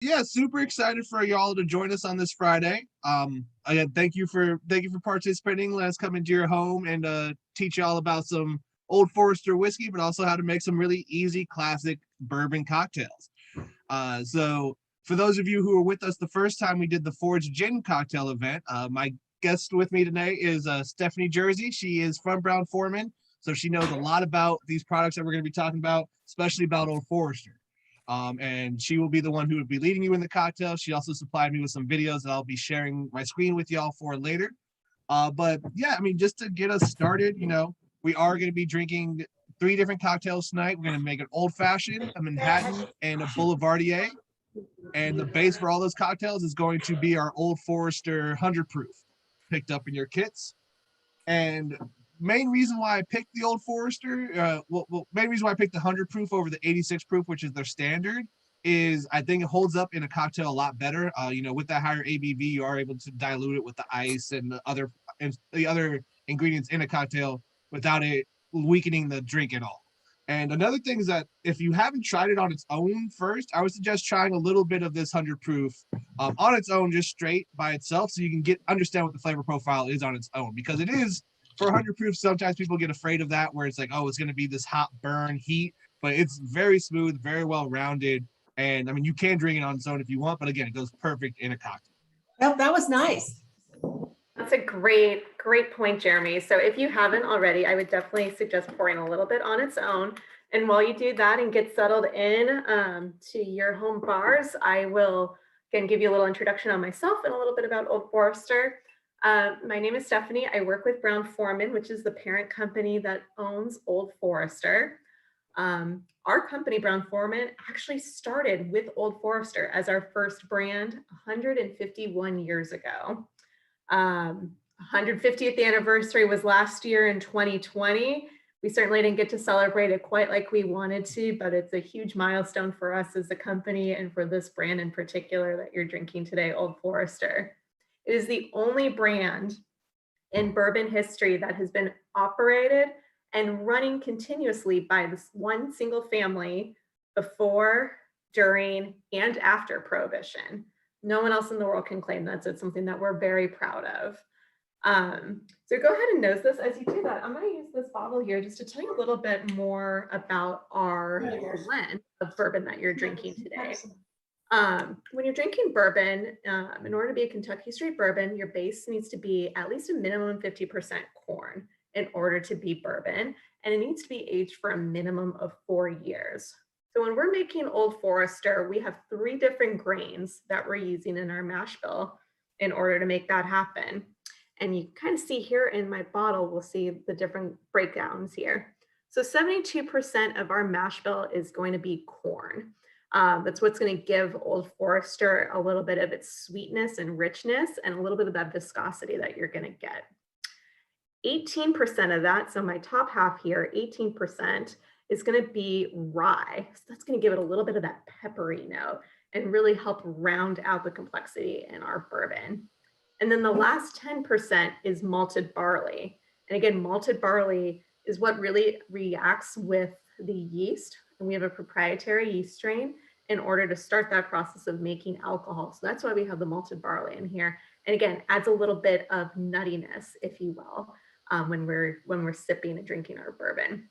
Yeah, super excited for y'all to join us on this Friday. Again, thank you for participating. Let us come into your home and teach y'all about some Old Forester whiskey, but also how to make some really easy classic bourbon cocktails. So for those of you who were with us the first time we did the Forge Gin cocktail event, my guest with me today is Stephanie Jerzy. She is from Brown Forman, so she knows a lot about these products that we're going to be talking about, especially about Old Forester. And she will be the one who would be leading you in the cocktail. She also supplied me with some videos that I'll be sharing my screen with y'all for later. But yeah, I mean, just to get us started, we are going to be drinking three different cocktails tonight. We're going to make an old fashioned, a Manhattan, and a Boulevardier. And the base for all those cocktails is going to be our Old Forester 100 proof, picked up in your kits. And main reason why I picked the Old Forester, main reason why I picked the 100 proof over the 86 proof, which is their standard, is I think it holds up in a cocktail a lot better. With that higher ABV, you are able to dilute it with the ice and the other ingredients in a cocktail without it weakening the drink at all. And another thing is that if you haven't tried it on its own first, I would suggest trying a little bit of this 100 proof on its own, just straight by itself, so you can understand what the flavor profile is on its own, because it is for 100 proof. Sometimes people get afraid of that, where it's like, oh, it's going to be this hot burn heat, but it's very smooth, very well rounded. And I mean, you can drink it on its own if you want, but again, it goes perfect in a cocktail. Well, that was nice. That's a great point, Jeremy. So if you haven't already, I would definitely suggest pouring a little bit on its own. And while you do that and get settled in to your home bars, I will again give you a little introduction on myself and a little bit about Old Forester. My name is Stephanie. I work with Brown Forman, which is the parent company that owns Old Forester. Our company, Brown Forman, actually started with Old Forester as our first brand 151 years ago. 150th anniversary was last year in 2020. We certainly didn't get to celebrate it quite like we wanted to, but it's a huge milestone for us as a company and for this brand in particular that you're drinking today, Old Forester. It is the only brand in bourbon history that has been operated and running continuously by this one single family before, during, and after Prohibition. No one else in the world can claim that, so it's something that we're very proud of. So go ahead and nose this. As you do that, I'm going to use this bottle here just to tell you a little bit more about our blend of bourbon that you're drinking today. When you're drinking bourbon, in order to be a Kentucky straight bourbon, your base needs to be at least a minimum 50% corn in order to be bourbon, and it needs to be aged for a minimum of 4 years. So when we're making Old Forester, we have 3 different grains that we're using in our mash bill in order to make that happen. And you kind of see here in my bottle, we'll see the different breakdowns here. So 72% of our mash bill is going to be corn. That's what's going to give Old Forester a little bit of its sweetness and richness and a little bit of that viscosity that you're going to get. 18% of that, so my top half here, 18%, is going to be rye. So that's going to give it a little bit of that peppery note and really help round out the complexity in our bourbon. And then the last 10% is malted barley. And again, malted barley is what really reacts with the yeast. And we have a proprietary yeast strain in order to start that process of making alcohol. So that's why we have the malted barley in here. And again, adds a little bit of nuttiness, if you will, when we're sipping and drinking our bourbon.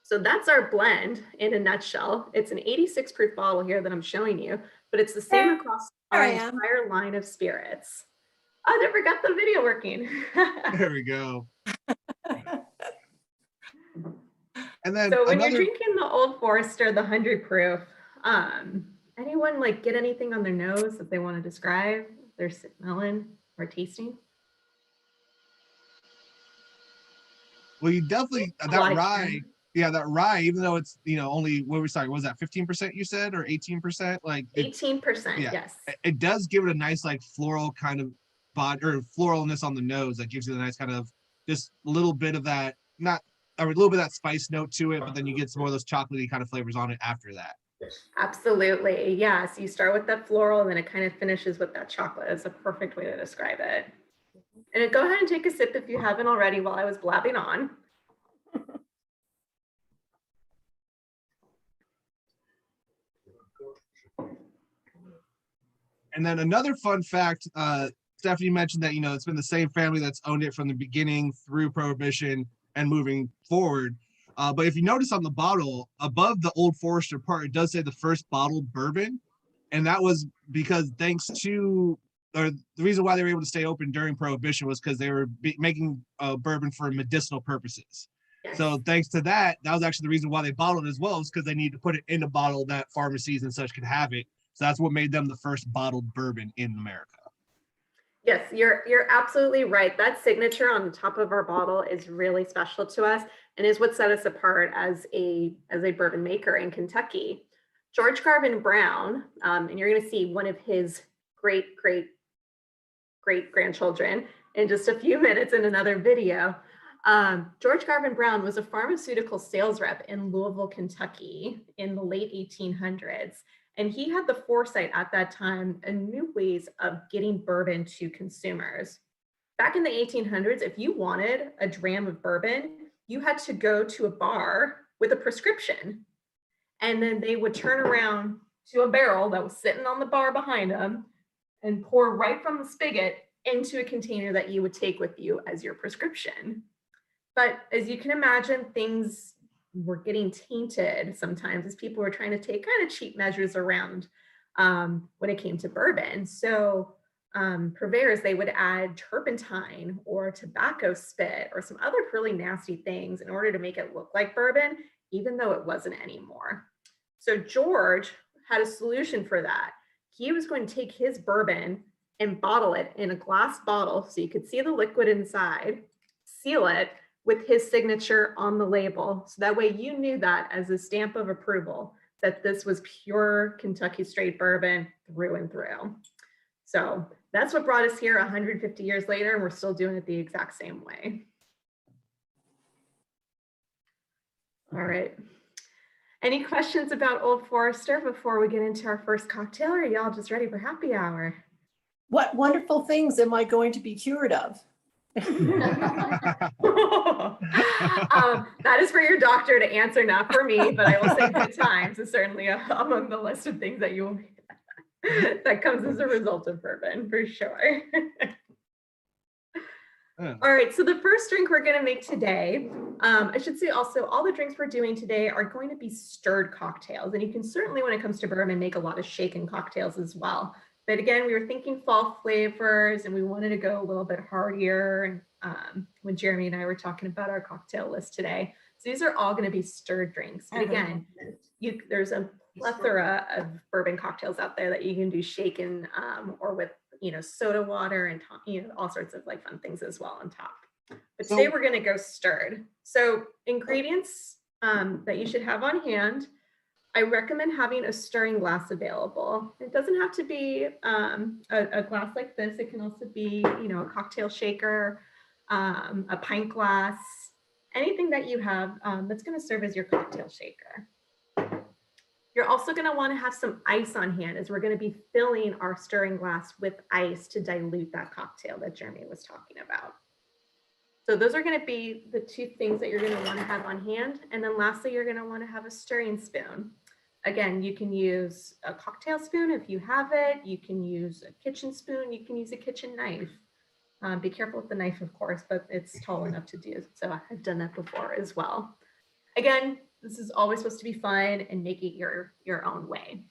So that's our blend in a nutshell. It's an 86 proof bottle here that I'm showing you, but it's the same across our entire line of spirits. I never got the video working. There we go. And then so when you're drinking the Old Forester, the 100 proof, anyone like get anything on their nose that they want to describe? They're smelling or tasting? Well, you definitely that rye. Yeah, that rye, even though it's, only, what were we sorry, was that 15% you said, or 18%? Like 18%, yeah, yes. It does give it a nice, like, floral kind of body, or floralness on the nose that gives you a nice kind of, just a little bit of that, a little bit of that spice note to it, but then you get some more of those chocolatey kind of flavors on it after that. Absolutely, yeah. So you start with that floral, and then it kind of finishes with that chocolate. It's a perfect way to describe it. And go ahead and take a sip if you haven't already while I was blabbing on. And then another fun fact, Stephanie mentioned that, it's been the same family that's owned it from the beginning through Prohibition and moving forward. But if you notice on the bottle, above the Old Forester part, it does say the first bottled bourbon. And that was because or the reason why they were able to stay open during Prohibition was because they were making bourbon for medicinal purposes. Yes. So thanks to that was actually the reason why they bottled it as well, is because they needed to put it in a bottle that pharmacies and such could have it. So that's what made them the first bottled bourbon in America. Yes, you're absolutely right. That signature on the top of our bottle is really special to us and is what set us apart as a bourbon maker in Kentucky. George Garvin Brown, and you're going to see one of his great grandchildren in just a few minutes in another video. George Garvin Brown was a pharmaceutical sales rep in Louisville, Kentucky in the late 1800s. And he had the foresight at that time and new ways of getting bourbon to consumers. Back in the 1800s, if you wanted a dram of bourbon, you had to go to a bar with a prescription. And then they would turn around to a barrel that was sitting on the bar behind them and pour right from the spigot into a container that you would take with you as your prescription. But as you can imagine, things were getting tainted sometimes as people were trying to take kind of cheap measures around when it came to bourbon. So purveyors, they would add turpentine or tobacco spit or some other really nasty things in order to make it look like bourbon, even though it wasn't anymore. So George had a solution for that. He was going to take his bourbon and bottle it in a glass bottle so you could see the liquid inside, seal it with his signature on the label. So that way you knew that as a stamp of approval that this was pure Kentucky straight bourbon through and through. So that's what brought us here 150 years later, and we're still doing it the exact same way. All right. Any questions about Old Forester before we get into our first cocktail, or are y'all just ready for happy hour? What wonderful things am I going to be cured of? That is for your doctor to answer, not for me, but I will say good times is certainly among the list of things that you will that comes as a result of bourbon, for sure. All right, so the first drink we're going to make today, I should say also, all the drinks we're doing today are going to be stirred cocktails. And you can certainly, when it comes to bourbon, make a lot of shaken cocktails as well. But again, we were thinking fall flavors and we wanted to go a little bit heartier when Jeremy and I were talking about our cocktail list today. So these are all going to be stirred drinks. But again, there's a plethora of bourbon cocktails out there that you can do shaken or with, soda water and, all sorts of like fun things as well on top. But today we're going to go stirred. So ingredients that you should have on hand. I recommend having a stirring glass available. It doesn't have to be a glass like this. It can also be, a cocktail shaker, a pint glass, anything that you have that's going to serve as your cocktail shaker. You're also going to want to have some ice on hand, as we're going to be filling our stirring glass with ice to dilute that cocktail that Jeremy was talking about. So those are going to be the two things that you're going to want to have on hand. And then lastly, you're going to want to have a stirring spoon. Again, you can use a cocktail spoon if you have it. You can use a kitchen spoon. You can use a kitchen knife. Be careful with the knife, of course, but it's tall enough to do. So I've done that before as well. Again, this is always supposed to be fun and make it your own way.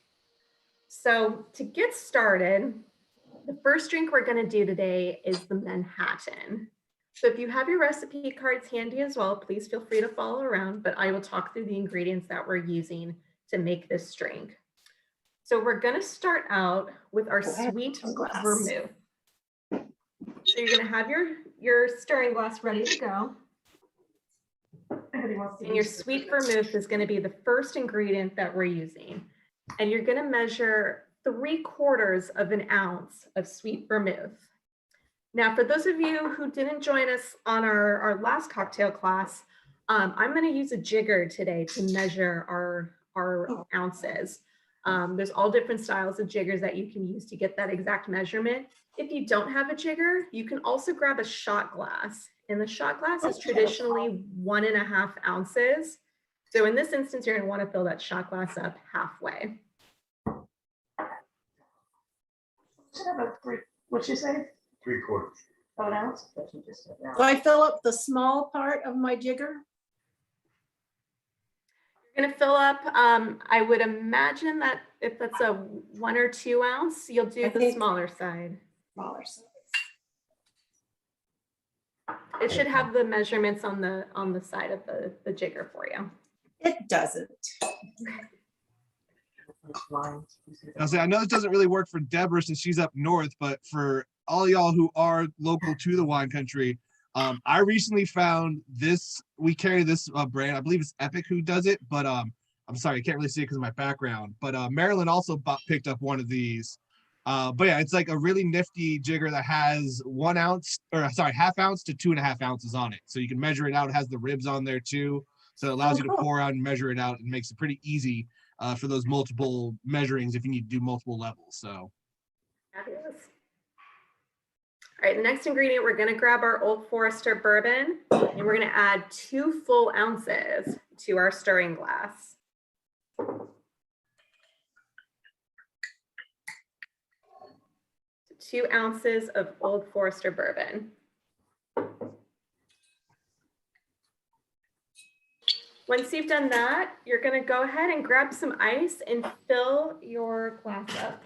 So to get started, the first drink we're going to do today is the Manhattan. So if you have your recipe cards handy as well, please feel free to follow around, but I will talk through the ingredients that we're using to make this drink. So we're going to start out with our sweet vermouth. So you're going to have your stirring glass ready to go. And your sweet vermouth is going to be the first ingredient that we're using. And you're going to measure 3/4 of an ounce of sweet vermouth. Now, for those of you who didn't join us on our last cocktail class, I'm going to use a jigger today to measure our ounces. There's all different styles of jiggers that you can use to get that exact measurement. If you don't have a jigger, you can also grab a shot glass. And the shot glass is traditionally 1.5 ounces. So in this instance, you're going to want to fill that shot glass up halfway. Should have a three, what'd she say? 3/4. Oh, an ounce? Do I fill up the small part of my jigger? You're gonna fill up, I would imagine that if that's a 1 or 2 ounce, you'll do I the think- smaller side. Smaller size. It should have the measurements on the side of the jigger for you. It doesn't. I'll say, I know this doesn't really work for Deborah since she's up north, but for all y'all who are local to the wine country, I recently found this. We carry this brand. I believe it's Epic who does it, but I'm sorry, I can't really see it because of my background. But Marilyn also picked up one of these. But yeah, it's like a really nifty jigger that has 1 ounce, or sorry, ½ ounce to 2.5 ounces on it. So you can measure it out. It has the ribs on there too. So it allows you to pour out and measure it out and makes it pretty easy for those multiple measurings if you need to do multiple levels. So Fabulous. All right, the next ingredient, we're gonna grab our Old Forester Bourbon and we're gonna add 2 full ounces to our stirring glass. 2 ounces of Old Forester Bourbon. Once you've done that, you're gonna go ahead and grab some ice and fill your glass up.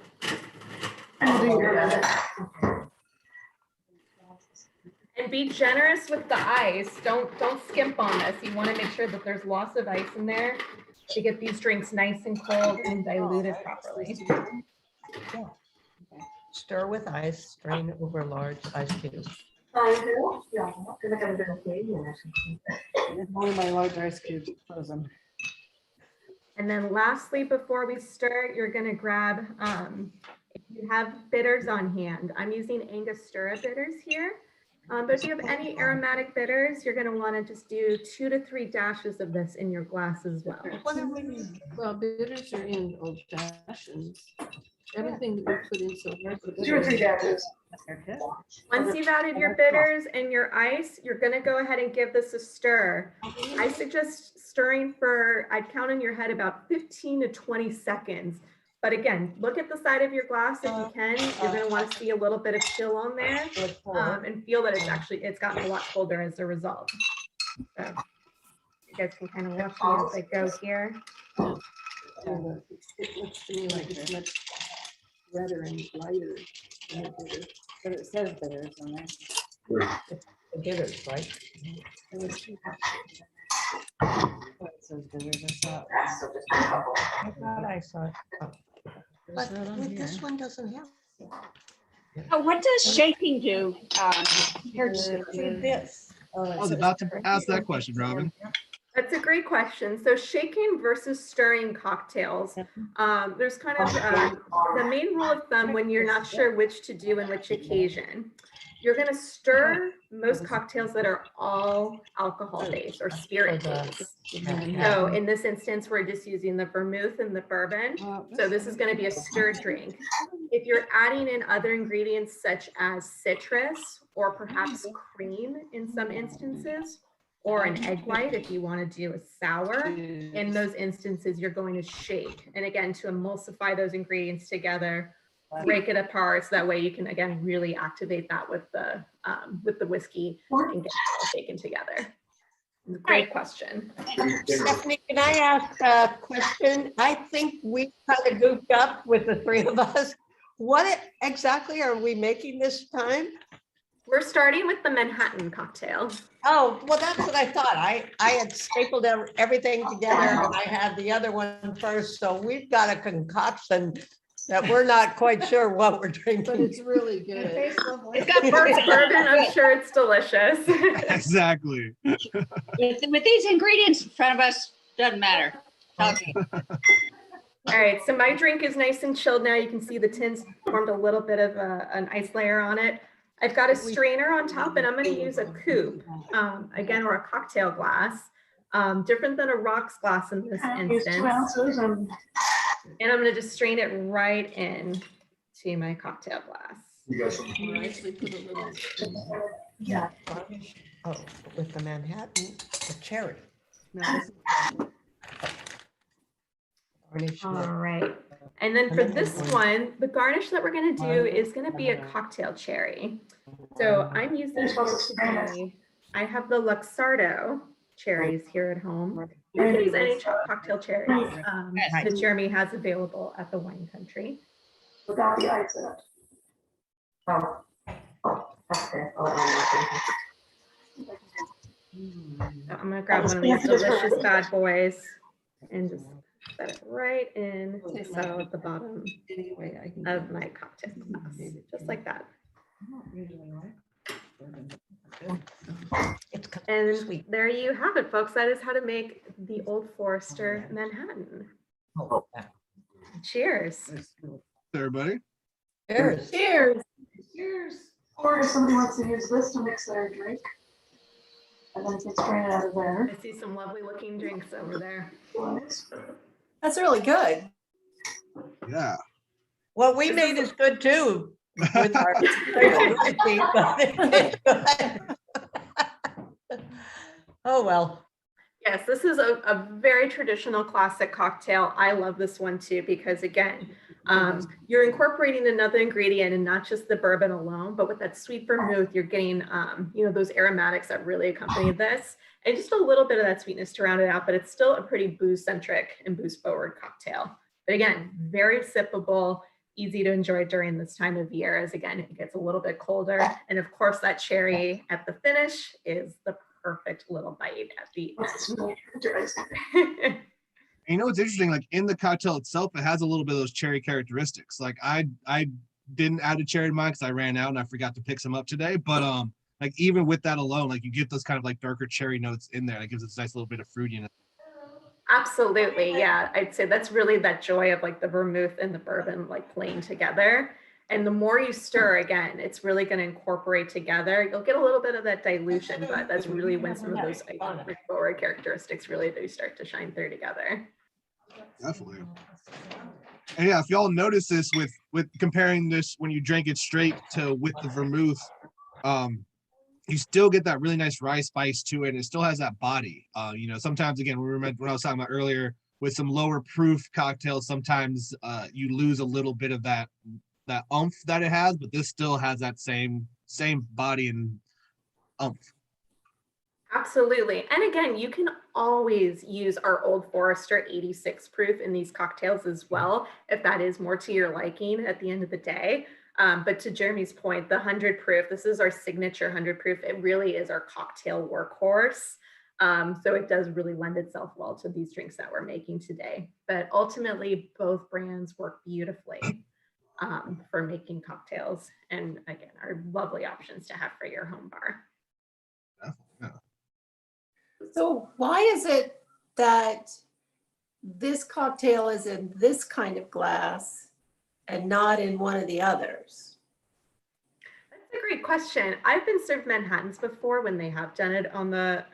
And be generous with the ice. Don't skimp on this. You want to make sure that there's lots of ice in there to get these drinks nice and cold and diluted properly. Stir with ice, strain over large ice cubes. One of my large ice cubes frozen. And then lastly, before we stir, you're going to grab, if you have bitters on hand, I'm using Angostura bitters here. But if you have any aromatic bitters, you're going to want to just do 2 to 3 dashes of this in your glass as well. Well, bitters are in old fashions. Everything that we put in so. 2 or 3 dashes. Once you've added your bitters and your ice, you're going to go ahead and give this a stir. I suggest stirring for, I'd count in your head about 15 to 20 seconds. But again, look at the side of your glass if you can. You're going to want to see a little bit of chill on there and feel that it's gotten a lot colder as a result. So you guys can kind of watch me as I go here. It looks to me like it's much redder and lighter than the bitter, but it says bitters on there. The bitters, right? It was- Oh, it says bitters, I thought I saw it. Oh. But this one doesn't have. Oh, what does shaking do? Compared to This. I was about to ask that question, Robin. That's a great question. So shaking versus stirring cocktails. There's kind of the main rule of thumb when you're not sure which to do and which occasion. You're going to stir most cocktails that are all alcohol based or spirit based. So in this instance, we're just using the vermouth and the bourbon. So this is going to be a stirred drink. If you're adding in other ingredients such as citrus or perhaps cream in some instances, or an egg white if you want to do a sour, in those instances, you're going to shake. And again, to emulsify those ingredients together, break it apart so that way you can, again, really activate that with the whiskey and get it all shaken together. Great question. Stephanie, can I ask a question? I think we kind of goofed up with the 3 of us. What exactly are we making this time? We're starting with the Manhattan cocktail. Oh, well, that's what I thought. I had stapled everything together and I had the other one first. So we've got a concoction that we're not quite sure what we're But drinking. it's really good. It's got bourbon. I'm sure it's delicious. Exactly. with these ingredients in front of us, doesn't matter. Okay. All right, so my drink is nice and chilled now. You can see the tin's formed a little bit of an ice layer on it. I've got a strainer on top and I'm going to use a coupe, again, or a cocktail glass, different than a rocks glass in this Use 2 instance. ounces and And I'm going to just strain it right in to my cocktail glass. You got some. You actually put a little. Oh, with the Manhattan, the cherry. No, Garnish All with- right. And then for this one, the garnish that we're going to do is going to be a cocktail cherry. So I'm using You're supposed here to strain it. today, I have the Luxardo cherries here at home. You can use any cocktail cherries that Jeremy has available at the wine country. Without the ice in it. Oh. Okay. So I'm going to grab one of these delicious bad boys and just set it right in to settle at the bottom Anyway, I can. of my cocktail glass, just like that. It's kind of And sweet. there you have it, folks. That is how to make the Old Forester Manhattan. Cheers. Everybody. Cheers. Cheers. Or if somebody wants to use this to mix their drink. And then you can strain it out of there. I see some lovely looking drinks over there. That's really good. Yeah. What we made is good too. With our whiskey, but it's good. Oh, well. Yes, this is a very traditional classic cocktail. I love this one too, because again, you're incorporating another ingredient and not just the bourbon alone, but with that sweet vermouth, you're getting, those aromatics that really accompany this and just a little bit of that sweetness to round it out, but it's still a pretty booze centric and booze forward cocktail. But again, very sippable, easy to enjoy during this time of year as again, it gets a little bit colder. And of course that cherry at the finish is the perfect little bite at the end. You know what's interesting? Like in the cocktail itself, it has a little bit of those cherry characteristics. Like I didn't add a cherry to mine because I ran out and I forgot to pick some up today. But like even with that alone, like you get those kind of like darker cherry notes in there. That gives it a nice little bit of fruitiness. Absolutely, yeah. I'd say that's really that joy of like the vermouth and the bourbon like playing together. And the more you stir, again, it's really going to incorporate together. You'll get a little bit of that dilution, but that's really when some of those forward characteristics really do start to shine through together. Definitely. And yeah, if y'all notice this with comparing this when you drink it straight to with the vermouth, you still get that really nice rye spice to it, and it still has that body. Sometimes again, when I was talking about earlier with some lower proof cocktails, sometimes you lose a little bit of that oomph that it has, but this still has that same body and oomph. Absolutely. And again, you can always use our Old Forester 86 proof in these cocktails as well, if that is more to your liking at the end of the day. But to Jeremy's point, the 100 proof, this is our signature 100 proof. It really is our cocktail workhorse. So it does really lend itself well to these drinks that we're making today. But ultimately, both brands work beautifully for making cocktails. And again, are lovely options to have for your home bar. Yeah. So why is it that this cocktail is in this kind of glass and not in one of the others? That's a great question. I've been served Manhattans before when they have done it on the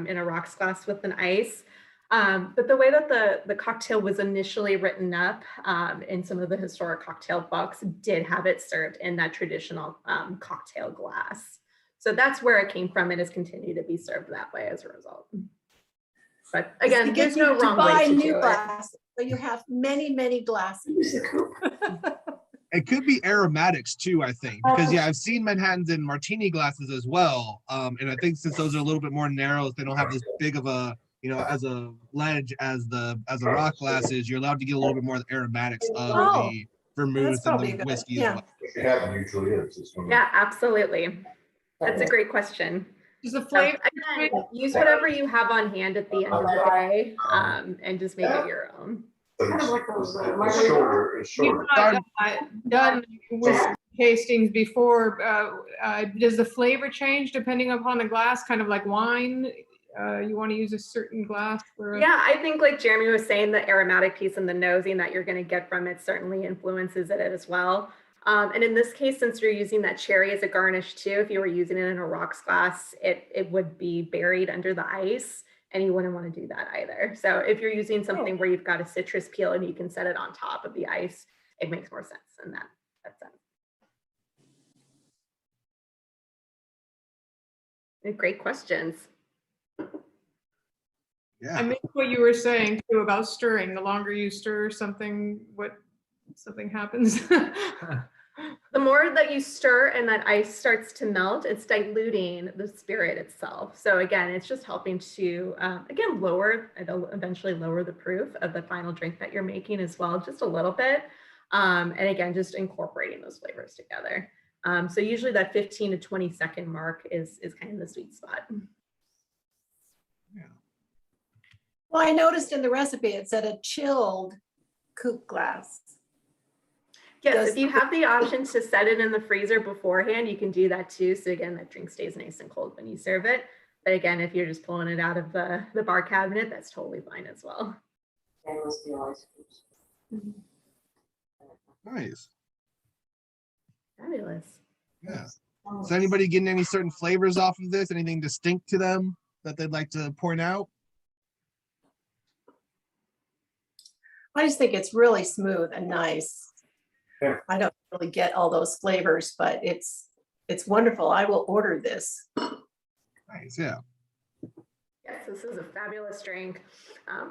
in a rocks glass with an ice. But the way that the cocktail was initially written up in some of the historic cocktail books did have it served in that traditional cocktail glass. So that's where it came from and has continued to be served that way as a result. But again, there's no wrong way to do it. So you have many, many glasses. It could be aromatics too, I think, because yeah, I've seen Manhattans in martini glasses as well. And I think since those are a little bit more narrow, they don't have as big of a, as a ledge as the rock glass is, you're allowed to get a little bit more of the aromatics of the vermouth and the whiskey as well. It happens usually is. Yeah, absolutely. That's a great question. Is the So, flavor? again, use whatever you have on hand at the end of the day and just make it your own. Kind of like those It's shorter, it's You've shorter. not done whiskey tastings before. Does the flavor change depending upon the glass, kind of like wine? You want to use a certain glass for? Yeah, I think like Jeremy was saying, the aromatic piece and the nosing that you're going to get from it certainly influences it as well. And in this case, since you're using that cherry as a garnish too, if you were using it in a rocks glass, it would be buried under the ice and you wouldn't want to do that either. So if you're using something where you've got a citrus peel and you can set it on top of the ice, it makes more sense in that sense. Great questions. I missed what you were saying too about stirring. The longer you stir something, something happens. The more that you stir and that ice starts to melt, it's diluting the spirit itself. So again, it's just helping to, again, it'll eventually lower the proof of the final drink that you're making as well, just a little bit. And again, just incorporating those flavors together. So usually that 15 to 20 second mark is kind of the sweet spot. Yeah. Well, I noticed in the recipe, it said a chilled coupe glass. Yes, if you have the option to set it in the freezer beforehand, you can do that too. So again, that drink stays nice and cold when you serve it. But again, if you're just pulling it out of the bar cabinet, that's totally fine as well. Nice. Fabulous. Yeah. Is anybody getting any certain flavors off of this? Anything distinct to them that they'd like to point out? I just think it's really smooth and nice. Yeah. I don't really get all those flavors, but it's wonderful. I will order this. Nice, yeah. Yes, this is a fabulous drink.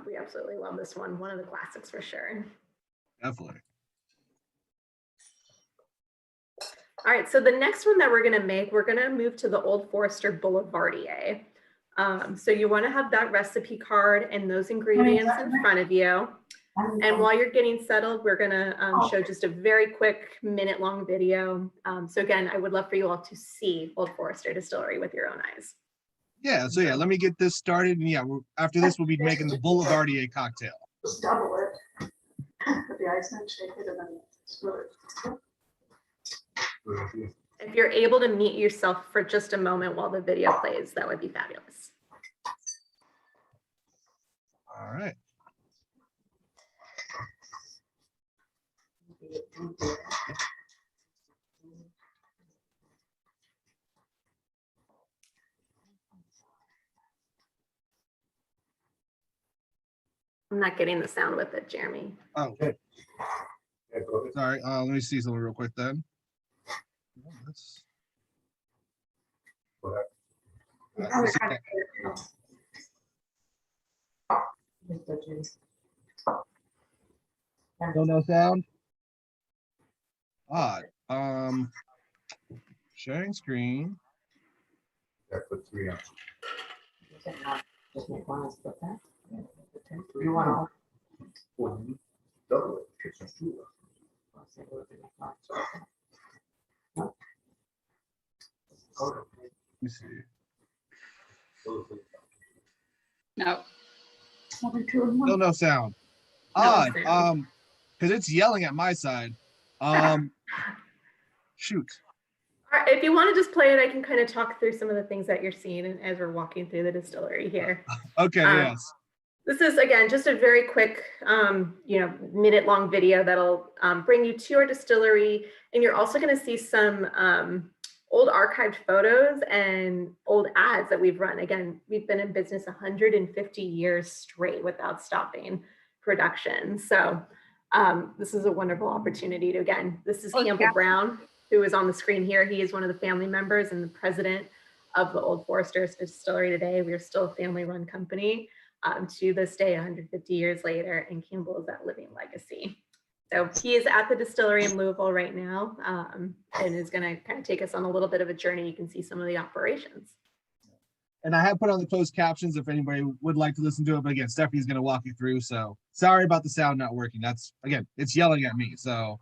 We absolutely love this one. One of the classics for sure. Definitely. All right, so the next one that we're gonna make, we're gonna move to the Old Forester Boulevardier. So you wanna have that recipe card and those ingredients in front of you. And while you're getting settled, we're gonna show just a very quick minute-long video. So again, I would love for you all to see Old Forester Distillery with your own eyes. Yeah, so yeah, let me get this started. And yeah, after this, we'll be making the Boulevardier cocktail. Just double it. Put the ice in, shake it, and then screw it. If you're able to mute yourself for just a moment while the video plays, that would be fabulous. All right. I'm not getting the sound with it, Jeremy. Oh, Yeah, go ahead. sorry. Let me see something real quick then. Go ahead. No sound. Odd. Sharing screen. Yeah, put 3 on. You want Well, you double it. It's a 2. Let me see. No. Still no sound. No Odd. sound. Because it's yelling at my side. Shoot. All right, if you want to just play it, I can kind of talk through some of the things that you're seeing as we're walking through the distillery here. Okay. Yes. This is, again, just a very quick, minute-long video that'll bring you to our distillery. And you're also going to see some old archived photos and old ads that we've run. Again, we've been in business 150 years straight without stopping production. So this is a wonderful opportunity to, again, this is Campbell Brown, who is on the screen here. He is one of the family members and the president of the Old Forester Distillery today. We are still a family-run company. To this day, 150 years later, and Campbell is that living legacy. So he is at the distillery in Louisville right now, and is going to kind of take us on a little bit of a journey. You can see some of the operations. And I have put on the closed captions if anybody would like to listen to it. But again, Stephanie's going to walk you through. So sorry about the sound not working. That's, again, it's yelling at me. So.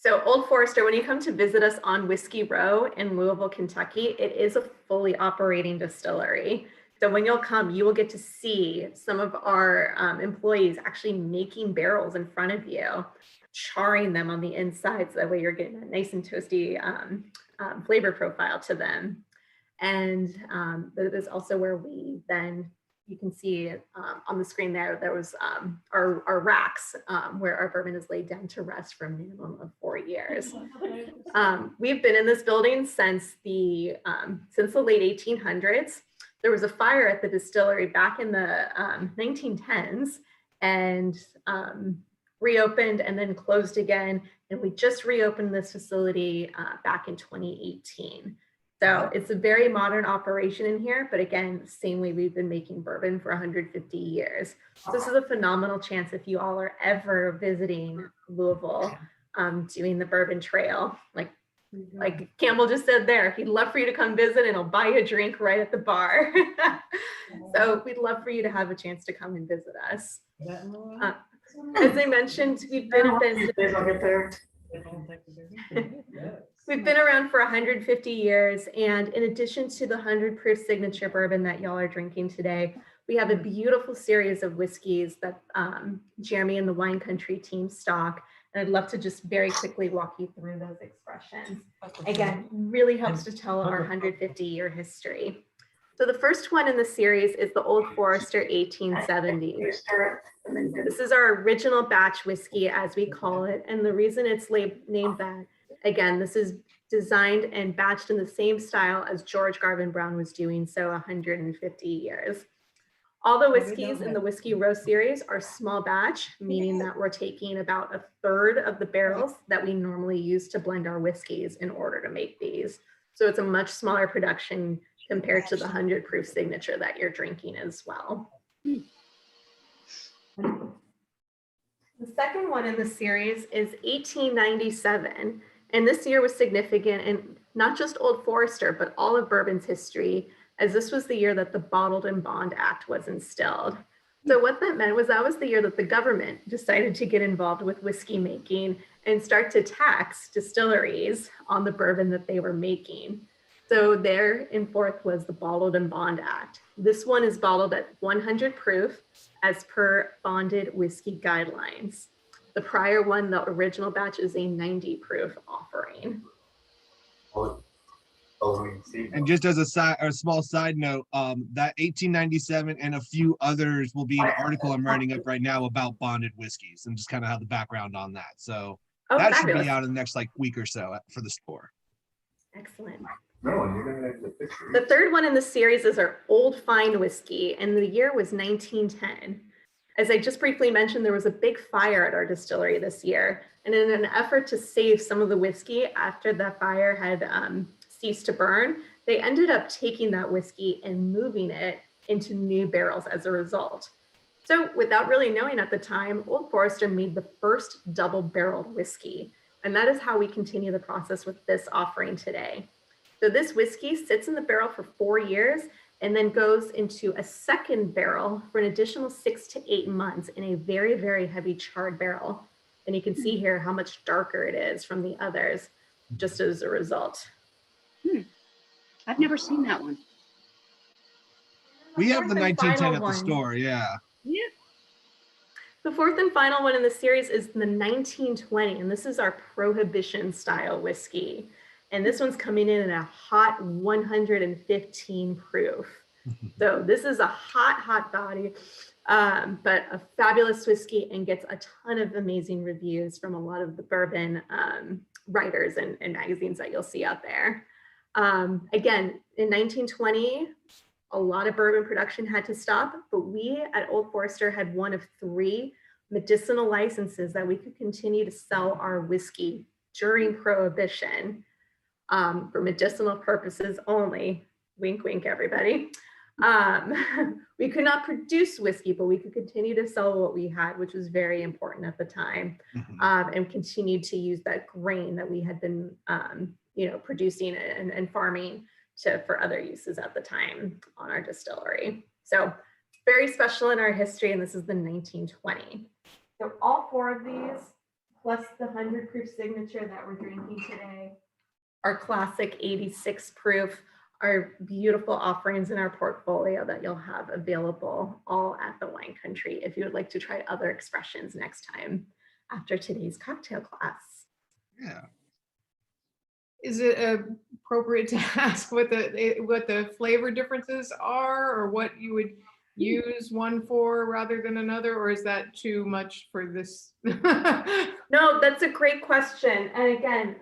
So Old Forester, when you come to visit us on Whiskey Row in Louisville, Kentucky, it is a fully operating distillery. So when you'll come, you will get to see some of our employees actually making barrels in front of you, charring them on the inside so that way you're getting a nice and toasty flavor profile to them. And that is also where we then, you can see on the screen there was our racks where our bourbon is laid down to rest for a minimum of 4 years. We've been in this building since the late 1800s. There was a fire at the distillery back in the 1910s, and reopened and then closed again. And we just reopened this facility back in 2018. So it's a very modern operation in here, but again, same way we've been making bourbon for 150 years. So this is a phenomenal chance if you all are ever visiting Louisville, doing the Bourbon Trail. Like Campbell just said there, he'd love for you to come visit and he'll buy you a drink right at the bar. So we'd love for you to have a chance to come and visit us. As I mentioned, we've been around for 150 years. And in addition to the 100 proof signature bourbon that y'all are drinking today, we have a beautiful series of whiskeys that Jeremy and the Wine Country team stock. And I'd love to just very quickly walk you through those expressions. Again, really helps to tell our 150-year history. So the first one in the series is the Old Forester 1870. This is our original batch whiskey, as we call it. And the reason it's named that, again, this is designed and batched in the same style as George Garvin Brown was doing, so 150 years. All the whiskeys in the Whiskey Row series are small batch, meaning that we're taking about 1/3 of the barrels that we normally use to blend our whiskeys in order to make these. So it's a much smaller production compared to the 100 proof signature that you're drinking as well. The second one in the series is 1897. And this year was significant in not just Old Forester, but all of bourbon's history, as this was the year that the Bottled and Bond Act was instilled. So what that meant was that was the year that the government decided to get involved with whiskey making and start to tax distilleries on the bourbon that they were making. So there in forth was the Bottled and Bond Act. This one is bottled at 100 proof as per bonded whiskey guidelines. The prior one, the original batch, is a 90 proof offering. And just as a small side note, that 1897 and a few others will be an article I'm writing up right now about bonded whiskeys and just kind of have the background on that. So that should be out in the next week or so for the store. Excellent. No, you're gonna have the picture. The third one in the series is our Old Fine whiskey, and the year was 1910. As I just briefly mentioned, there was a big fire at our distillery this year, and in an effort to save some of the whiskey after that fire had ceased to burn, they ended up taking that whiskey and moving it into new barrels as a result. So without really knowing at the time, Old Forester made the first double-barreled whiskey, and that is how we continue the process with this offering today. So this whiskey sits in the barrel for 4 years and then goes into a second barrel for an additional 6 to 8 months in a very, very heavy charred barrel. And you can see here how much darker it is from the others, just as a result. I've never seen that one. We have the 1910 at the store, yeah. Yeah. The fourth and final one in the series is the 1920, and this is our Prohibition style whiskey. And this one's coming in at a hot 115 proof. So this is a hot body, but a fabulous whiskey and gets a ton of amazing reviews from a lot of the bourbon writers and magazines that you'll see out there. Again, in 1920, a lot of bourbon production had to stop, but we at Old Forester had one of 3 medicinal licenses that we could continue to sell our whiskey during Prohibition. For medicinal purposes only, wink, wink, everybody. We could not produce whiskey, but we could continue to sell what we had, which was very important at the time, and continued to use that grain that we had been, producing and farming for other uses at the time on our distillery. So very special in our history, and this is the 1920. So all 4 of these, plus the 100 proof signature that we're drinking today, our classic 86 proof, our beautiful offerings in our portfolio that you'll have available all at the Wine Country if you would like to try other expressions next time after today's cocktail class. Yeah. Is it appropriate to ask what the flavor differences are, or what you would use one for rather than another, or is that too much for this? No, that's a great question. And again,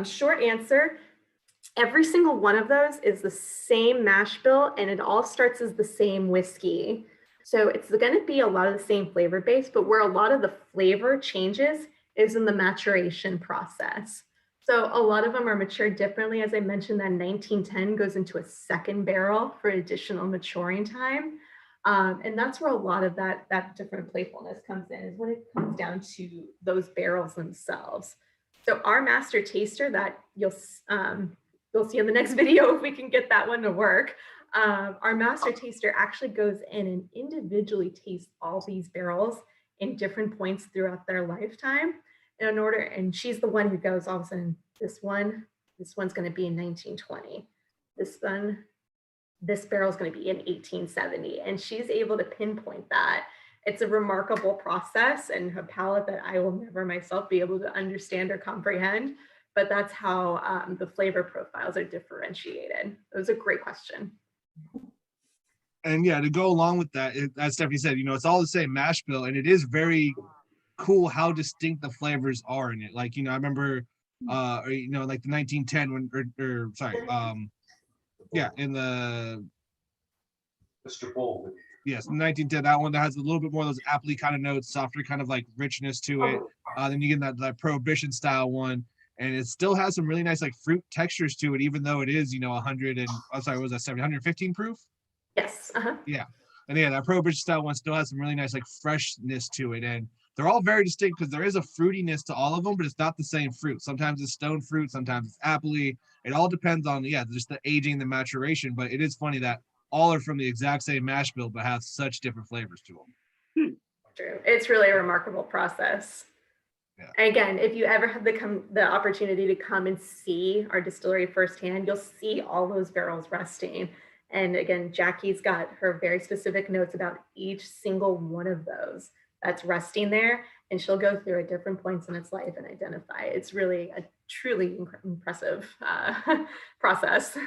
short answer, every single one of those is the same mash bill, and it all starts as the same whiskey. So it's going to be a lot of the same flavor base, but where a lot of the flavor changes is in the maturation process. So a lot of them are matured differently. As I mentioned, that 1910 goes into a second barrel for additional maturing time. And that's where a lot of that different playfulness comes in, is when it comes down to those barrels themselves. So our master taster that you'll see in the next video, if we can get that one to work, our master taster actually goes in and individually tastes all these barrels in different points throughout their lifetime. And she's the one who goes, all of a sudden, this one's going to be in 1920. This barrel is going to be in 1870. And she's able to pinpoint that. It's a remarkable process and a palate that I will never myself be able to understand or comprehend, but that's how the flavor profiles are differentiated. It was a great question. And yeah, to go along with that, as Stephanie said, it's all the same mash bill, and it is very cool how distinct the flavors are in it. Like, I remember, like the 1910 when, in the Mr. Bull. Yes, 1910, that one that has a little bit more of those appley kind of notes, softer kind of like richness to it. Then you get that Prohibition style one, and it still has some really nice like fruit textures to it, even though it is 115 proof? Yes. Yeah, and yeah, that Prohibition style one still has some really nice like freshness to it, and they're all very distinct because there is a fruitiness to all of them, but it's not the same fruit. Sometimes it's stone fruit, sometimes it's appley. It all depends on just the aging, the maturation. But it is funny that all are from the exact same mash bill, but have such different flavors to them. True. It's really a remarkable process. Yeah. Again, if you ever have the opportunity to come and see our distillery firsthand, you'll see all those barrels resting. And again, Jackie's got her very specific notes about each single one of those that's resting there. And she'll go through at different points in its life and identify. It's really a truly impressive process.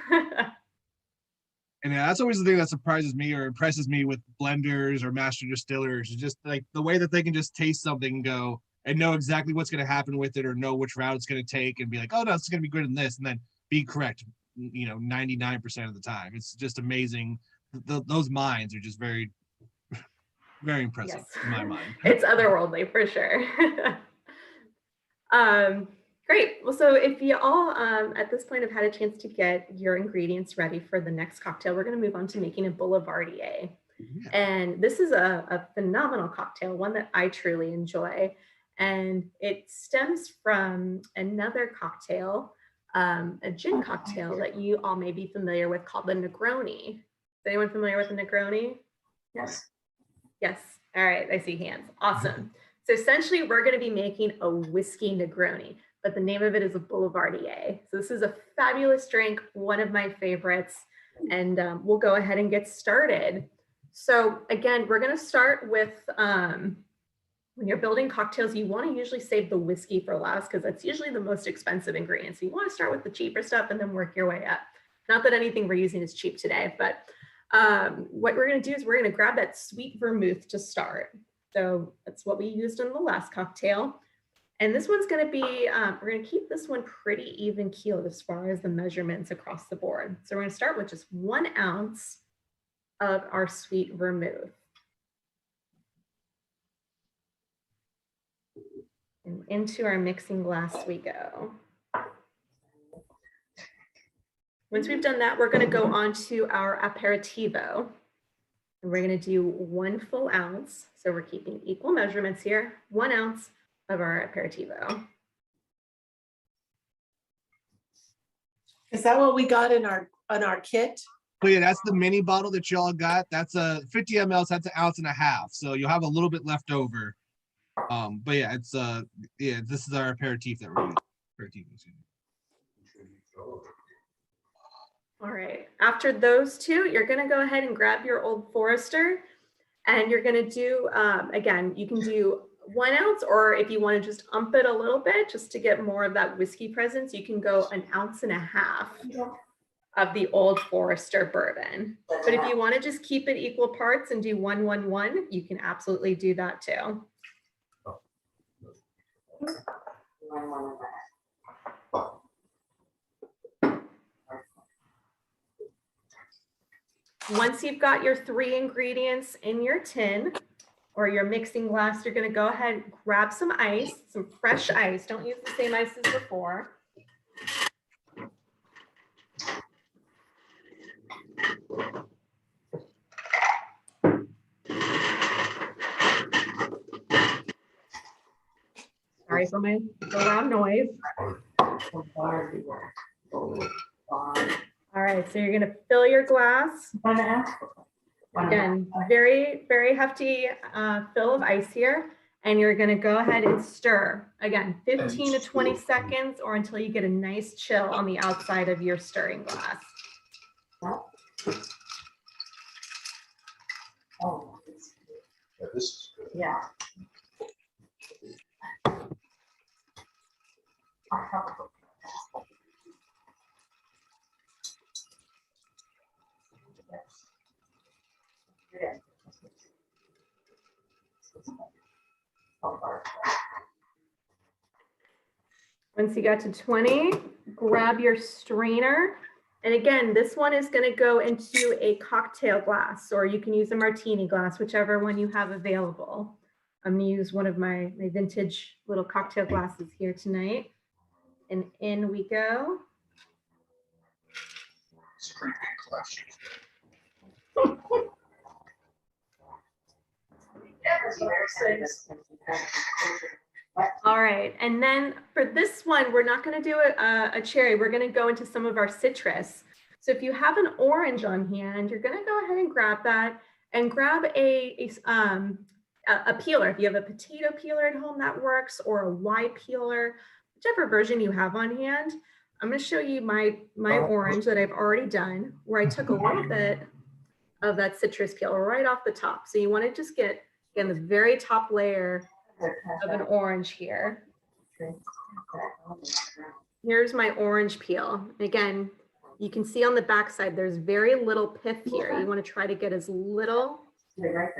And that's always the thing that surprises me or impresses me with blenders or master distillers, is just like the way that they can just taste something and go and know exactly what's going to happen with it, or know which route it's going to take and be like, oh no, it's going to be good in this, and then be correct 99% of the time. It's just amazing. Those minds are just very, very impressive. Yes. In my mind. It's otherworldly for sure. Great. Well, so if you all at this point have had a chance to get your ingredients ready for the next cocktail, we're going to move on to making a Boulevardier. Yeah. And this is a phenomenal cocktail, one that I truly enjoy. And it stems from another cocktail, a gin cocktail that you all may be familiar with, called the Negroni. Is anyone familiar with the Negroni? Yes. Yes. All right. I see hands. Awesome. So essentially, we're going to be making a whiskey Negroni, but the name of it is a Boulevardier. So this is a fabulous drink, one of my favorites, and we'll go ahead and get started. So again, we're going to start with, when you're building cocktails, you want to usually save the whiskey for last, because that's usually the most expensive ingredient. So you want to start with the cheaper stuff and then work your way up. Not that anything we're using is cheap today, but what we're going to do is we're going to grab that sweet vermouth to start. So that's what we used in the last cocktail. And this one's going to be, we're going to keep this one pretty even keeled as far as the measurements across the board. So we're going to start with just 1 ounce of our sweet vermouth. And into our mixing glass we go. Once we've done that, we're going to go on to our aperitivo. And we're going to do 1 full ounce. So we're keeping equal measurements here. 1 ounce of our aperitivo. Is that what we got in our kit? But yeah, that's the mini bottle that y'all got. That's a 50 ml. So that's 1.5 ounces. So you'll have a little bit left over. But yeah, it's this is our aperitif that we're using. All right. After those two, you're going to go ahead and grab your Old Forester, and you're going to do again. You can do 1 ounce, or if you want to just ump it a little bit just to get more of that whiskey presence, you can go 1.5 ounces of the Old Forester Bourbon. But if you want to just keep it equal parts and do 1, 1, 1, you can absolutely do that too. Once you've got your 3 ingredients in your tin or your mixing glass, you're gonna go ahead and grab some ice, some fresh ice. Don't use the same ice as before. Sorry for my loud noise. All right, so you're gonna fill your glass. Again, very, very hefty fill of ice here. And you're gonna go ahead and stir. Again, 15 to 20 seconds or until you get a nice chill on the outside of your stirring glass. Oh, Yeah, this is good. yeah. Once you got to 20, grab your strainer. And again, this one is going to go into a cocktail glass, or you can use a martini glass, whichever one you have available. I'm going to use one of my vintage little cocktail glasses here tonight. And in we go. Screaming clash. All right, and then for this one, we're not going to do a cherry. We're going to go into some of our citrus. So if you have an orange on hand, you're going to go ahead and grab that, and grab a peeler. If you have a potato peeler at home, that works, or a Y peeler, whichever version you have on hand. I'm going to show you my orange that I've already done, where I took a little bit of that citrus peel right off the top. So you want to just get, again, the very top layer of an orange here. Here's my orange peel. Again, you can see on the back side, there's very little pith here. You want to try to get as little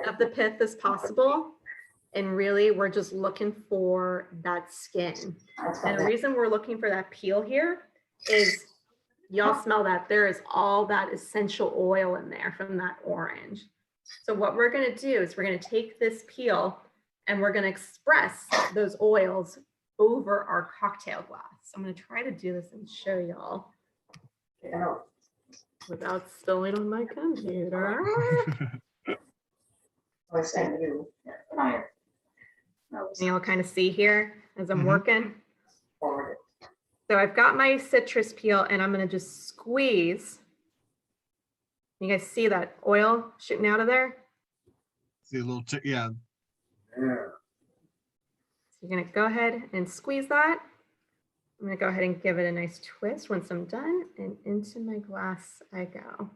of the pith as possible. And really, we're just looking for that skin. And the reason we're looking for that peel here is, y'all smell that? There is all that essential oil in there from that orange. So what we're going to do is we're going to take this peel and we're going to express those oils over our cocktail glass. I'm going to try to do this and show y'all without spilling on my computer. And you'll kind of see here as I'm working. So I've got my citrus peel and I'm going to just squeeze. You guys see that oil shooting out of there? See a little, yeah. Yeah. So you're going to go ahead and squeeze that. I'm going to go ahead and give it a nice twist once I'm done, and into my glass I go.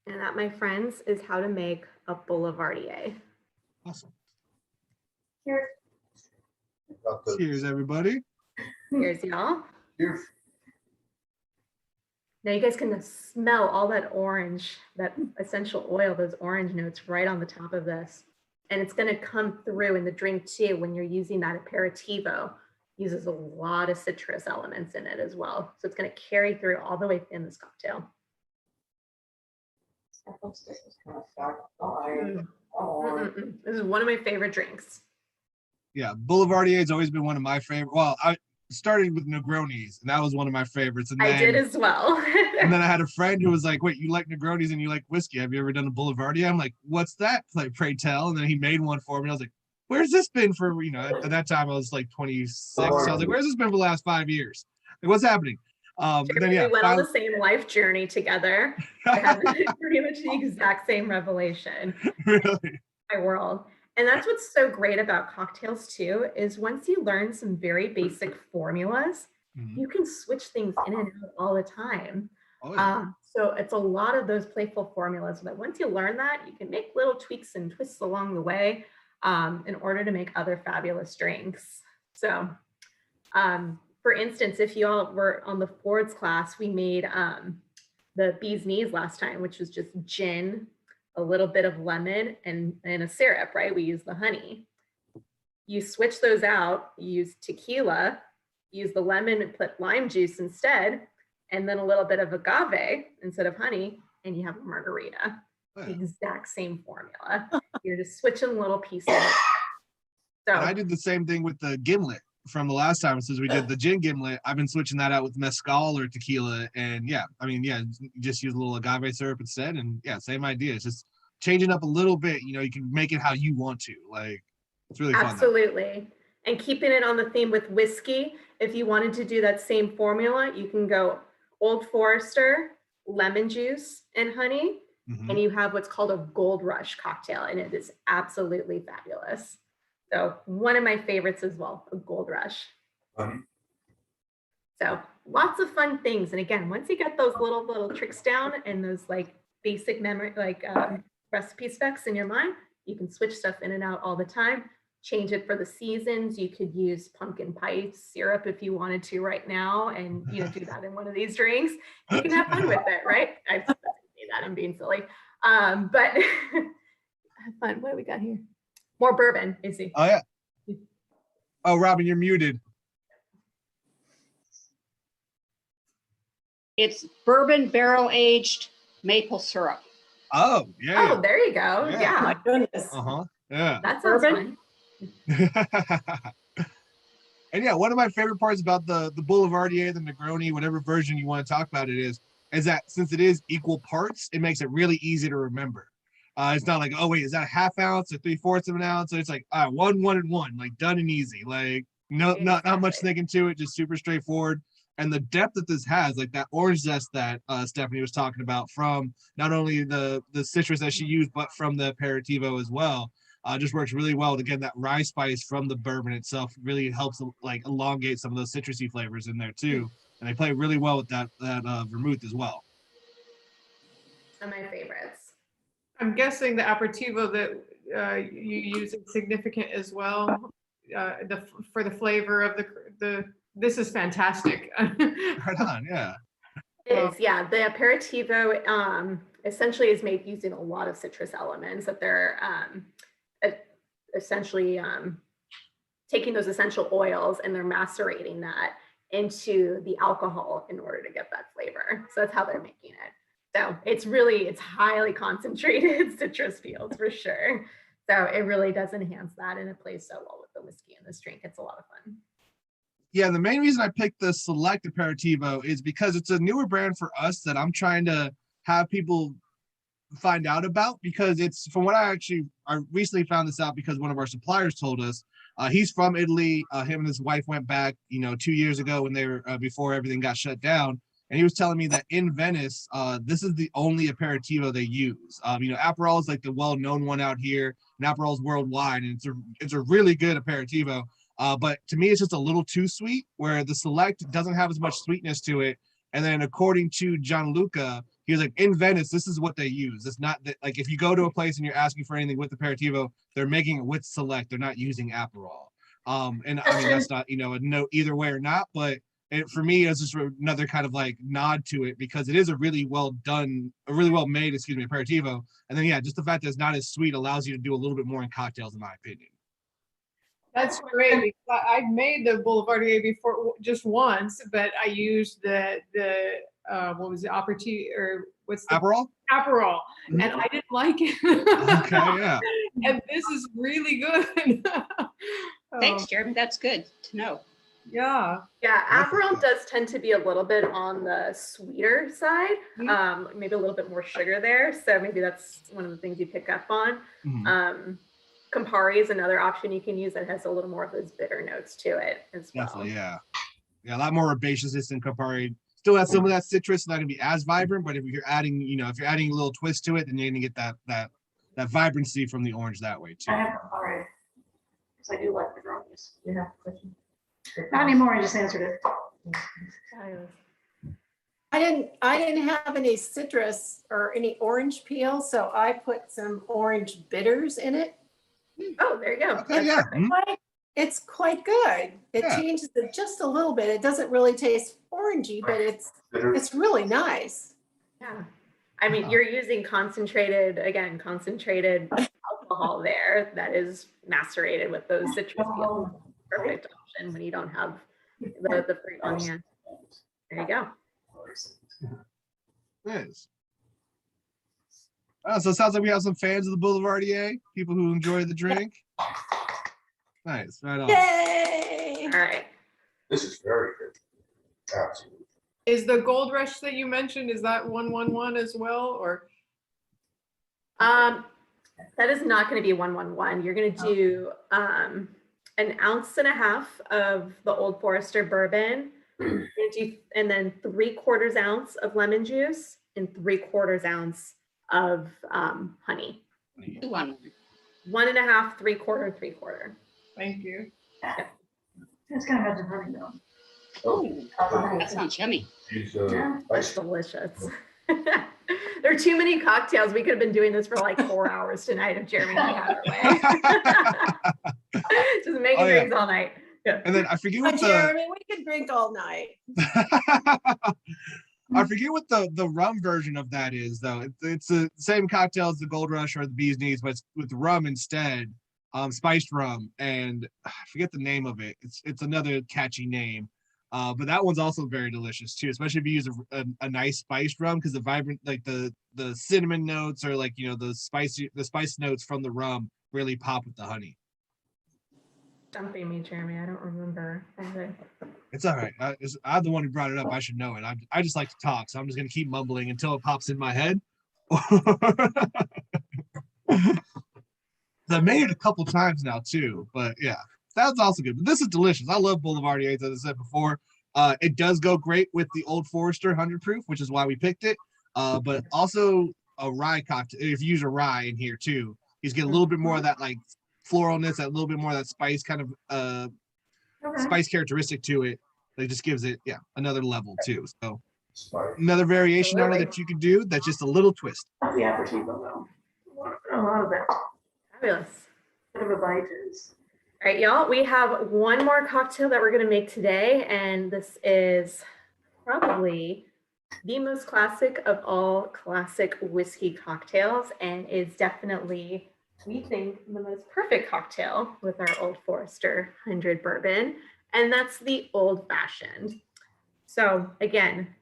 And that, my friends, is how to make a Boulevardier. Awesome. Here. Got the- Cheers, everybody. Here's y'all. Here. Now you guys can smell all that orange, that essential oil, those orange notes right on the top of this. And it's going to come through in the drink too when you're using that aperitivo. Uses a lot of citrus elements in it as well. So it's going to carry through all the way in this cocktail. This is one of my favorite drinks. Yeah, Boulevardier has always been one of my favorite. Well, I started with Negronis, and that was one of my favorites. And then, I did as well. and then I had a friend who was like, "Wait, you like Negronis and you like whiskey? Have you ever done a Boulevardier?" I'm like, "What's that? Like, pray tell." And then he made one for me. I was like, "Where's this been for?" You know, at that time I was like 26. So I was like, "Where's this been for the last 5 years? Like, what's happening?" Then, yeah, we went on the same life journey together. I had pretty much the exact same revelation. Really? My world. And that's what's so great about cocktails too, is once you learn some very basic formulas, you can switch things in and out all the time. Oh, yeah. So it's a lot of those playful formulas that once you learn that, you can make little tweaks and twists along the way in order to make other fabulous drinks. So for instance, if you all were on the Ford's class, we made the bee's knees last time, which was just gin, a little bit of lemon, and a syrup, right? We use the honey. You switch those out, you use tequila, use the lemon and put lime juice instead, and then a little bit of agave instead of honey, and you have a margarita. Yeah. The exact same formula. You're just switching little pieces. So And I did the same thing with the gimlet from the last time. Since we did the gin gimlet, I've been switching that out with mezcal or tequila. And yeah, I mean, yeah, you just use a little agave syrup instead. And yeah, same idea. It's just changing up a little bit. You know, you can make it how you want to. Like, it's really fun. absolutely. And keeping it on the theme with whiskey, if you wanted to do that same formula, you can go Old Forester, lemon juice, and honey. Mhm. And you have what's called a Gold Rush cocktail, and it is absolutely fabulous. So one of my favorites as well, a Gold Rush. So lots of fun things. And again, once you get those little tricks down and those like basic memory, like recipe specs in your mind, you can switch stuff in and out all the time. Change it for the seasons. You could use pumpkin pie syrup if you wanted to right now, and do that in one of these drinks. You can have fun with it, right? I say that I'm being silly, but have fun. What do we got here? More bourbon, Izzy. Oh yeah. Oh, Robin, you're muted. It's bourbon barrel aged maple syrup. Oh yeah. Oh, there you go. Yeah. Yeah, My goodness. Uh-huh. Yeah. that sounds Bourbon? fun. And yeah, one of my favorite parts about the Boulevardier, the Negroni, whatever version you want to talk about it is that since it is equal parts, it makes it really easy to remember. It's not like, oh wait, is that a half ounce or 3/4 of an ounce? So it's like, all right, 1, 1, and 1, like done and easy. Like not much Exactly. thinking to it, just super straightforward. And the depth that this has, like that orange zest that Stephanie was talking about from not only the citrus that she used, but from the aperitivo as well. Just works really well. Again, that rye spice from the bourbon itself really helps like elongate some of those citrusy flavors in there too. And they play really well with that vermouth as well. One of my favorites. I'm guessing the aperitivo that you use is significant as well. For the flavor of the this is fantastic. Right on, yeah. It is, yeah. The aperitivo essentially is made using a lot of citrus elements that they're essentially taking those essential oils and they're macerating that into the alcohol in order to get that flavor. So that's how they're making it. So it's highly concentrated citrus fields for sure. So it really does enhance that, and it plays so well with the whiskey in this drink. It's a lot of fun. Yeah, the main reason I picked the Select Aperitivo is because it's a newer brand for us that I'm trying to have people find out about, because it's from what I recently found this out because one of our suppliers told us. He's from Italy. Him and his wife went back, 2 years ago when they were before everything got shut down. And he was telling me that in Venice, this is the only aperitivo they use. Aperol is like the well-known one out here, and Aperol is worldwide, and it's a really good aperitivo. But to me, it's just a little too sweet, where the Select doesn't have as much sweetness to it. And then according to Gianluca, he was like, in Venice, this is what they use. It's not that, like, if you go to a place and you're asking for anything with aperitivo, they're making it with Select. They're not using Aperol. And I mean, that's not, a no either way or not, but for me, it's just another kind of like nod to it, because it is a really well made, aperitivo. And then, yeah, just the fact that it's not as sweet allows you to do a little bit more in cocktails, in my opinion. That's great, because I've made the Boulevardier before just once, but I used the what was the aperitivo, or what's the Aperol? Aperol, Mhm. and I didn't like it. Okay, yeah. And this is really good. Thanks, Jeremy. That's good to know. Yeah. Yeah, Aperol does tend to be a little bit on the sweeter side, maybe a little bit more sugar there. So maybe that's one of the things you pick up on. Mhm. Campari is another option you can use that has a little more of those bitter notes to it as well. Definitely, yeah. Yeah, a lot more herbaceousness than Campari. Still has some of that citrus, not gonna be as vibrant, but if you're adding, a little twist to it, then you're gonna get that vibrancy from the orange that way too. I have, all right. Because I do like the drums. You have a question? Not anymore, I just answered it. I didn't have any citrus or any orange peel, so I put some orange bitters in it. Oh, there you go. Okay, yeah. Mhm. It's quite good. It Yeah. changes it just a little bit. It doesn't really taste orangey, but it's really nice. Yeah. I mean, you're using concentrated alcohol there that is macerated with those citrus peels. Perfect option when you don't have the fruit on hand. There you go. Nice. Oh, so it sounds like we have some fans of the Boulevardier, people who enjoy the drink. Nice, right on. Yay! All right. This is very good. Absolutely. Is the Gold Rush that you mentioned, is that 111 as well, or? That is not going to be 111. You're going to do an ounce and a half of the Old Forester Bourbon, and then 3/4 ounce of lemon juice and 3/4 ounce of honey. 1.5, 3/4, 3/4. Thank you. It's gonna have the honey though. Oh, That sounds yummy. She's, That's delicious. There are too many cocktails. We could have been doing this for like 4 hours tonight if Jeremy and I had our way. Just making drinks all night. Yeah. And then I forget what the Jeremy, we could drink all night. I forget what the rum version of that is though. It's the same cocktail as the Gold Rush or the Bee's Knees, but it's with rum instead, spiced rum, and I forget the name of it. It's another catchy name. But that one's also very delicious too, especially if you use a nice spiced rum, because the vibrant, like the cinnamon notes or like, you know, the spice notes from the rum really pop with the honey. Dumping me, Jeremy. I don't remember. Okay. It's all right. I'm the one who brought it up. I should know it. I just like to talk, so I'm just gonna keep mumbling until it pops in my head. I made it a couple times now too, but yeah. That's also good. But this is delicious. I love Boulevardiers, as I said before. It does go great with the Old Forester 100 proof, which is why we picked it. But also a rye cocktail. If you use a rye in here too, you get a little bit more of that like floralness, that little bit more of that spice kind of spice characteristic to it. That just gives it another level too. So another variation on it that you could do. That's just a little twist. That's the aperitivo though. A lot of it. Fabulous. Bit of a bite is. All right, y'all, we have one more cocktail that we're going to make today, and this is probably the most classic of all classic whiskey cocktails, and is definitely, we think, the most perfect cocktail with our Old Forester 100 bourbon, and that's the Old Fashioned. So again,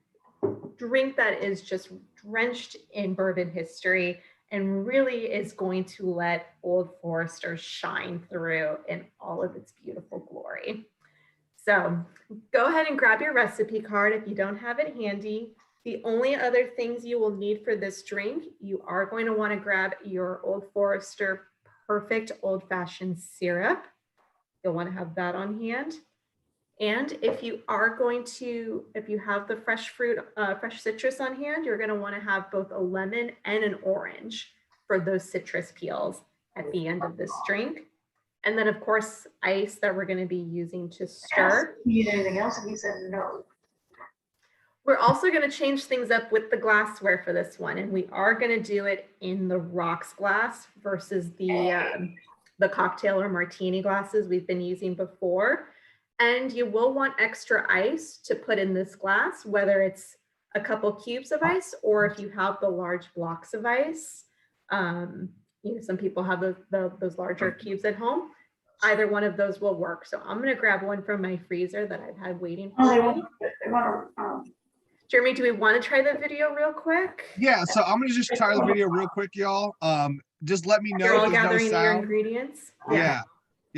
drink that is just drenched in bourbon history and really is going to let Old Forester shine through in all of its beautiful glory. So go ahead and grab your recipe card if you don't have it handy. The only other things you will need for this drink, you are going to want to grab your Old Forester Perfect Old Fashioned syrup. You'll want to have that on hand. And if you are going to, if you have the fresh fruit, fresh citrus on hand, you're going to want to have both a lemon and an orange for those citrus peels at the end of this drink. And then of course, ice that we're going to be using to stir. You need anything else? And he said no. We're also going to change things up with the glassware for this one. And we are going to do it in the rocks glass versus the cocktail or martini glasses we've been using before. And you will want extra ice to put in this glass, whether it's a couple cubes of ice or if you have the large blocks of ice. You know, some people have those larger cubes at home. Either one of those will work. So I'm going to grab one from my freezer that I've had waiting for me. Jeremy, do we want to try the video real quick? Yeah, so I'm going to just try the video real quick, y'all. Just let me know You're all if there's no gathering your sound. ingredients?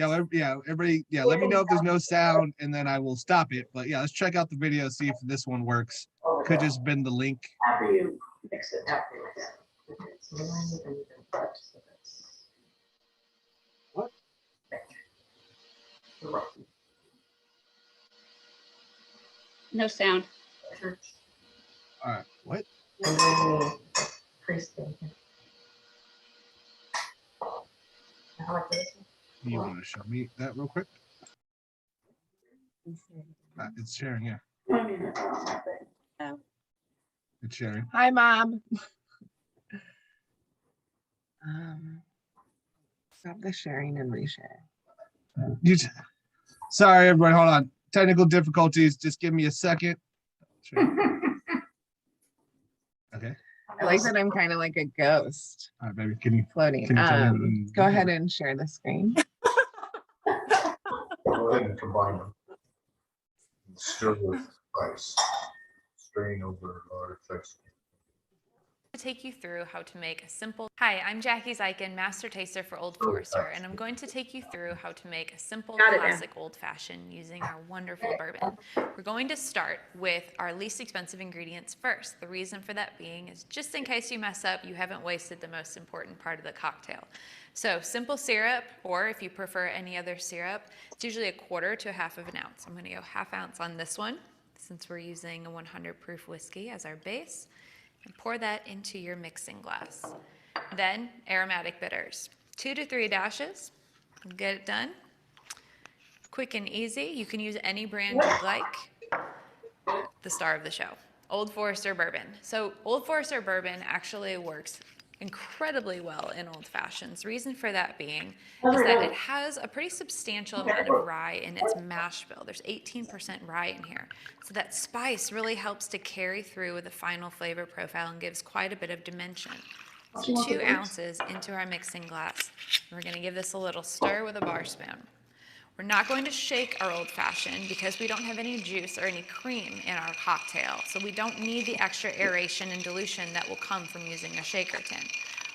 Everybody, let me know if there's no sound and then I will stop it. But yeah, let's check out the video, see if this one works. Could just been the link. After you mix it. What? No sound. All right, what? You want to show me that real quick? It's sharing, yeah. It's sharing. Hi, Mom. Stop the sharing and reshare. Sorry, everybody. Hold on. Technical difficulties. Just give me a second. Sure. Okay. I like that I'm kind of like a ghost All right, baby. Can you floating. tell me when- Go ahead and share the screen. Go ahead and combine them. Stir with ice. strain over our effects. To take you through how to make a simple. Hi, I'm Jackie Zeiken, Master Taster for Old Forester, and I'm going to take you through how to make a simple classic old fashioned using our wonderful bourbon. We're going to start with our least expensive ingredients first. The reason for that being is just in case you mess up, you haven't wasted the most important part of the cocktail. So simple syrup, or if you prefer any other syrup, it's usually 1/4 to 1/2 of an ounce. I'm going to go 1/2 ounce on this one since we're using a 100 proof whiskey as our base. And pour that into your mixing glass. Then aromatic bitters, 2 to 3 dashes. Get it done. Quick and easy. You can use any brand you'd like. The star of the show, Old Forester Bourbon. So Old Forester Bourbon actually works incredibly well in old fashions. Reason for that being is that it has a pretty substantial amount of rye in its mash bill. There's 18% rye in here. So that spice really helps to carry through with the final flavor profile and gives quite a bit of dimension. So 2 ounces into our mixing glass. We're going to give this a little stir with a bar spoon. We're not going to shake our old fashioned because we don't have any juice or any cream in our cocktail. So we don't need the extra aeration and dilution that will come from using a shaker tin.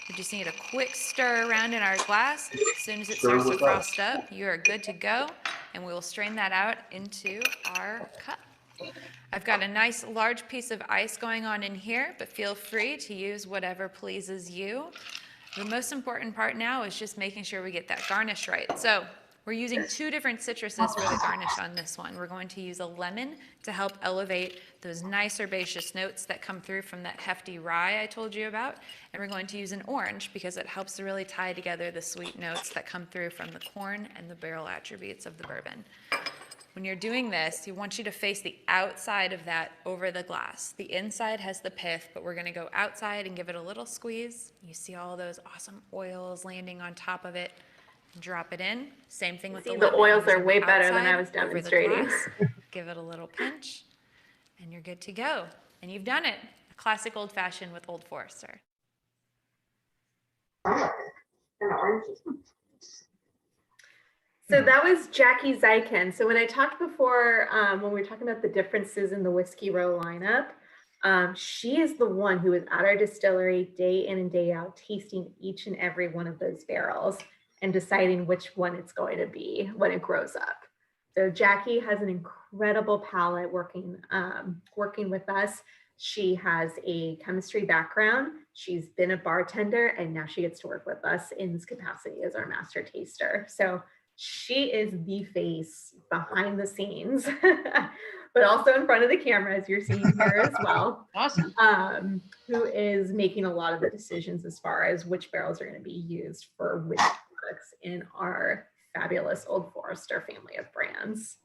We just need a quick stir around in our glass. As soon as it starts to frost up, you are good to go. And we will strain that out into our cup. I've got a nice large piece of ice going on in here, but feel free to use whatever pleases you. The most important part now is just making sure we get that garnish right. So we're using 2 different citruses for the garnish on this one. We're going to use a lemon to help elevate those nice herbaceous notes that come through from that hefty rye I told you about. And we're going to use an orange because it helps to really tie together the sweet notes that come through from the corn and the barrel attributes of the bourbon. When you're doing this, you want you to face the outside of that over the glass. The inside has the pith, but we're gonna go outside and give it a little squeeze. You see all those awesome oils landing on top of it. Drop it in. Same thing with the lemon. The oils are way better than I Outside, was over the demonstrating. glass. Give it a little pinch, and you're good to go. And you've done it. A classic old fashioned with Old Forester. So that was Jackie Zeiken. So when I talked before, when we were talking about the differences in the Whiskey Row lineup, she is the one who is at our distillery day in and day out, tasting each and every one of those barrels and deciding which one it's going to be when it grows up. So Jackie has an incredible palate working with us. She has a chemistry background. She's been a bartender, and now she gets to work with us in this capacity as our master taster. So she is the face behind the scenes, but also in front of the camera, as you're seeing here as well. Awesome. Who is making a lot of the decisions as far as which barrels are going to be used for which products in our fabulous Old Forester family of brands.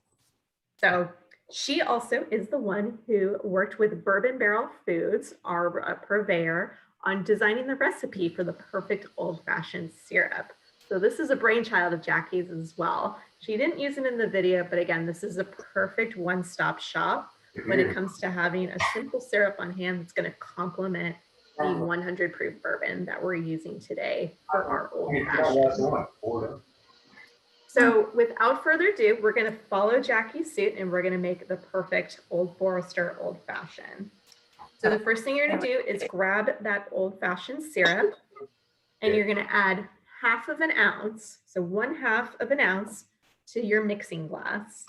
So she also is the one who worked with Bourbon Barrel Foods, our purveyor, on designing the recipe for the perfect old-fashioned syrup. So this is a brainchild of Jackie's as well. She didn't use it in the video, but again, this is a perfect one-stop shop when it comes to having a simple syrup on hand that's going to complement the 100 proof bourbon that we're using today for our old fashioned. So without further ado, we're going to follow Jackie's suit and we're going to make the perfect Old Forester old fashioned. So the first thing you're going to do is grab that old fashioned syrup and you're going to add 1/2 ounce, so 1/2 of an ounce to your mixing glass.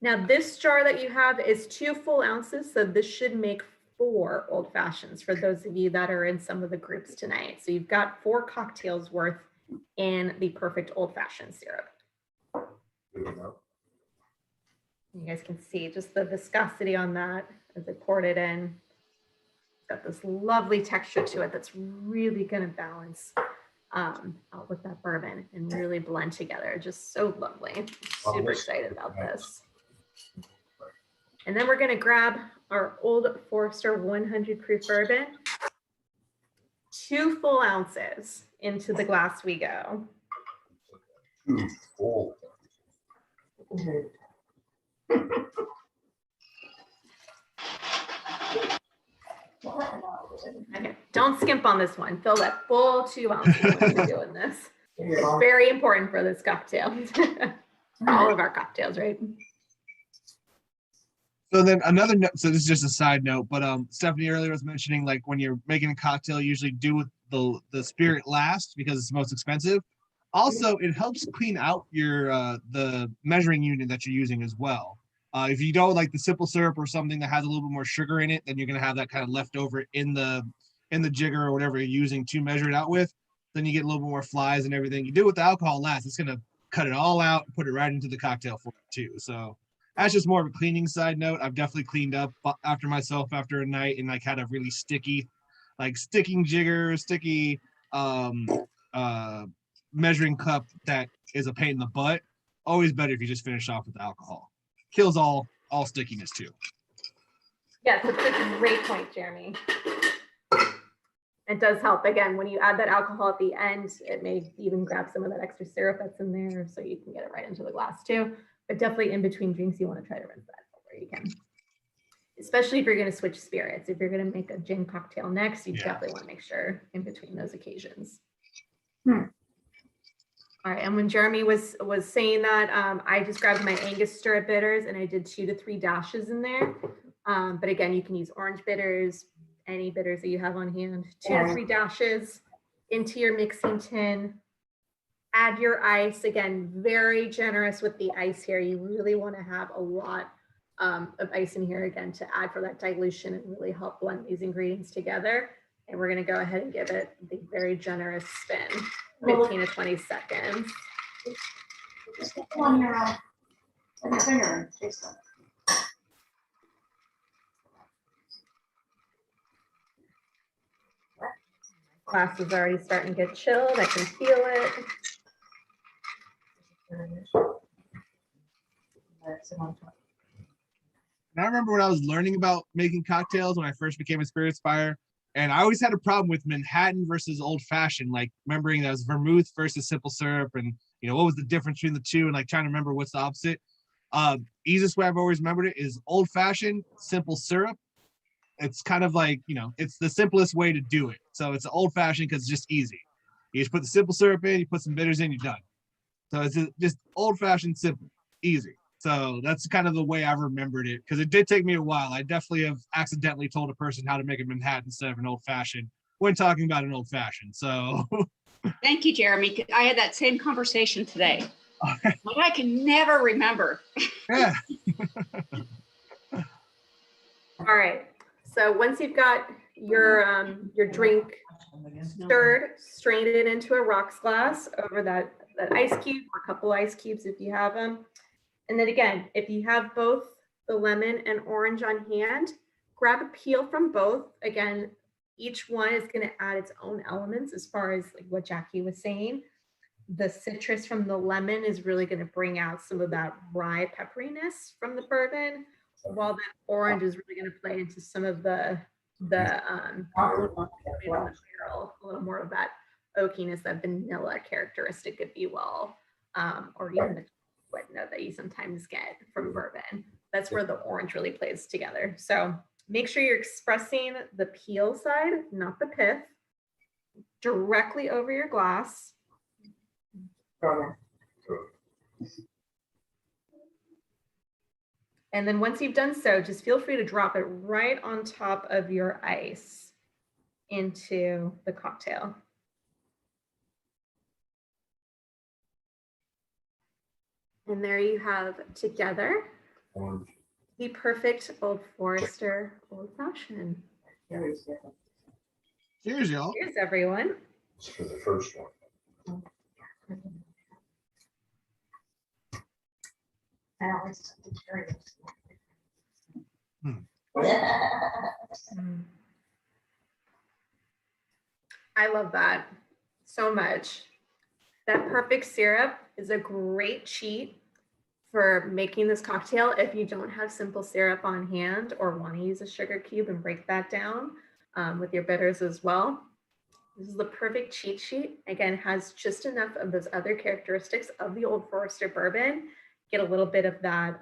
Now this jar that you have is 2 full ounces, so this should make 4 old fashions for those of you that are in some of the groups tonight. So you've got 4 cocktails worth in the perfect old fashioned syrup. You guys can see just the viscosity on that as I poured it in. Got this lovely texture to it that's really going to balance out with that bourbon and really blend together. Just so lovely. Super excited about this. And then we're going to grab our Old Forester 100 proof bourbon. 2 full ounces into the glass we go. 2 full. Okay, don't skimp on this one. Fill that full 2 ounces when you're doing this. Very important for this cocktail. all of our cocktails, right? So then another note, so this is just a side note, but Stephanie earlier was mentioning like when you're making a cocktail, you usually do with the spirit last because it's the most expensive. Also, it helps clean out your the measuring unit that you're using as well. If you go like the simple syrup or something that has a little bit more sugar in it, then you're gonna have that kind of leftover in the jigger or whatever you're using to measure it out with. Then you get a little bit more flies and everything. You do it with the alcohol last, it's gonna cut it all out and put it right into the cocktail for you too. So that's just more of a cleaning side note. I've definitely cleaned up after myself after a night and like had a really sticky, like sticking jigger, sticky measuring cup that is a pain in the butt. Always better if you just finish off with alcohol. Kills all stickiness too. Yes, it's a great point, Jeremy. It does help. Again, when you add that alcohol at the end, it may even grab some of that extra syrup that's in there so you can get it right into the glass too. But definitely in between drinks, you want to try to rinse that where you can. Especially if you're going to switch spirits. If you're going to make a gin cocktail next, you definitely want to make sure in between those occasions. All right, and when Jeremy was saying that, I just grabbed my Angus stirrup bitters and I did 2 to 3 dashes in there. But again, you can use orange bitters, any bitters that you have on hand. 2 to 3 dashes into your mixing tin. Add your ice. Again, very generous with the ice here. You really want to have a lot of ice in here again to add for that dilution and really help blend these ingredients together. And we're going to go ahead and give it the very generous spin, 15 to 20 seconds. Just put them on your finger and taste them. Glass is already starting to get chilled. I can feel it. And I remember when I was learning about making cocktails when I first became a spirits buyer, and I always had a problem with Manhattan versus Old Fashioned, like remembering that was vermouth versus simple syrup, and what was the difference between the two, and like trying to remember what's the opposite. Easiest way I've always remembered it is Old Fashioned, simple syrup. It's kind of like, it's the simplest way to do it. So it's Old Fashioned because it's just easy. You just put the simple syrup in, you put some bitters in, you're done. So it's just Old Fashioned, simple, easy. So that's kind of the way I remembered it, because it did take me a while. I definitely have accidentally told a person how to make a Manhattan instead of an Old Fashioned when talking about an Old Fashioned. So Thank you, Jeremy. I had that same conversation today. But I can never remember. Yeah. All right. So once you've got your drink stirred, strain it into a rocks glass over that ice cube or a couple ice cubes if you have them. And then again, if you have both the lemon and orange on hand, grab a peel from both. Again, each one is going to add its own elements as far as like what Jackie was saying. The citrus from the lemon is really going to bring out some of that rye pepperiness from the bourbon, while that orange is really going to play into some of the barrel, a little more of that oakiness, that vanilla characteristic, if you will, or even the chocolate note that you sometimes get from bourbon. That's where the orange really plays together. So make sure you're expressing the peel side, not the pith, directly over your glass. And then once you've done so, just feel free to drop it right on top of your ice into the cocktail. And there you have together the perfect Old Forester Old Fashioned. Cheers, y'all. Cheers, everyone. It's for the first one. I love that so much. That perfect syrup is a great cheat for making this cocktail if you don't have simple syrup on hand or want to use a sugar cube and break that down with your bitters as well. This is the perfect cheat sheet. Again, it has just enough of those other characteristics of the Old Forester bourbon. Get a little bit of that,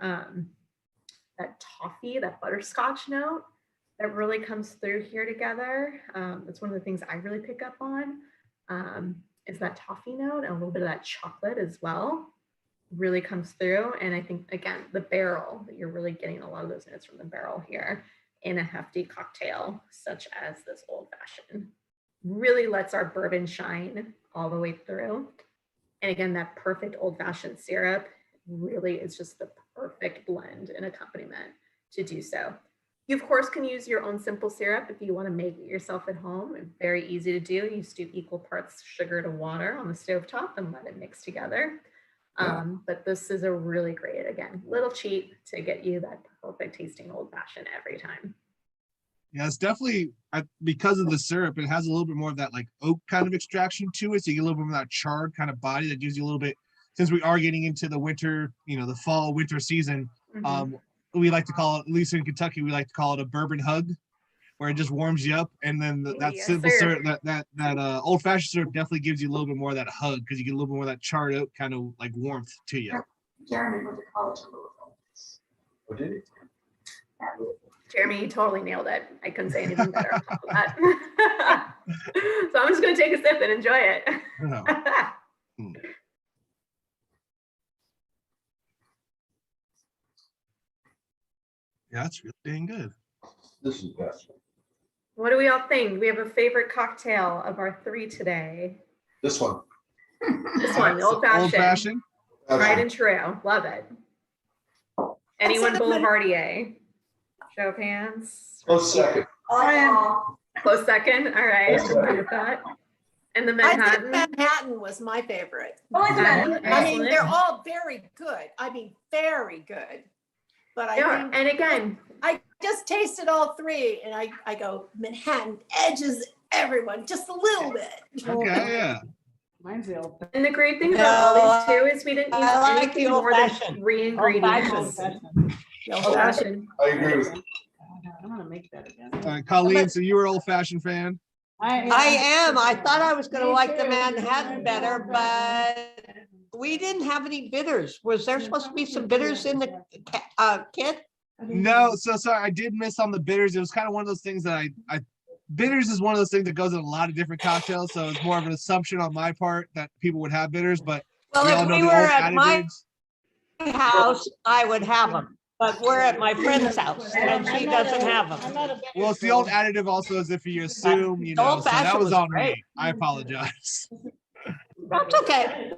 that toffee, that butterscotch note that really comes through here together. That's one of the things I really pick up on, is that toffee note and a little bit of that chocolate as well. really comes through. And I think, again, the barrel, that you're really getting a lot of those notes from the barrel here in a hefty cocktail, such as this Old Fashioned. Really lets our bourbon shine all the way through. And again, that perfect Old Fashioned syrup really is just the perfect blend and accompaniment to do so. You, of course, can use your own simple syrup if you want to make it yourself at home. It's very easy to do. You just do equal parts sugar to water on the stovetop and let it mix together. But this is a really great, again, little cheat to get you that perfect tasting Old Fashioned every time. Yeah, it's definitely, because of the syrup, it has a little bit more of that like oak kind of extraction to it. So you get a little bit more of that charred kind of body that gives you a little bit, since we are getting into the winter, the fall, winter season, we like to call it, at least in Kentucky, we like to call it a bourbon hug, where it just warms you up. And then that Yes, simple sir. syrup, that Old Fashioned syrup definitely gives you a little bit more of that hug, because you get a little bit more of that charred oak kind of like warmth to you. Jeremy went to college in Louisville. Oh, did he? Yeah. Jeremy, you totally nailed it. I couldn't say anything better on top of that. So I'm just going to take a sip and enjoy it. Yeah, that's really dang good. This is best. What do we all think? We have a favorite cocktail of our three today. This one. This one, the Old Old Fashioned. Fashioned. Tried and true. Love it. Anyone That's a good- Boulevardier? Show of hands. Close second. Close second. All right. Close I'm good with that. And the I think Manhattan. Manhattan was my favorite. Manhattan, I mean, excellent. they're all very good. I mean, very good. But I Yeah, think and again, I just tasted all three and I go, Manhattan edges everyone just a little bit. Okay, yeah. Mine's the old. and the great thing about all these two is we didn't use I like anything the more than old-fashioned. 3 ingredients. Old Fashioned. I agree with you. I'm gonna make that again. All right, Colleen, so you were Old Fashioned fan? I am. I thought I was gonna like the Manhattan better, but we didn't have any bitters. Was there supposed to be some bitters in the kit? No, so sorry, I did miss on the bitters. It was kind of one of those things that I bitters is one of those things that goes in a lot of different cocktails. So it's more of an assumption on my part that people would have bitters, but we all Well, if know we the were old at my additives. house, I would have them, but we're at my friend's house and she doesn't have them. Well, it's the old additive also, as if you assume, so that old-fashioned was was on great. me. I apologize. That's okay.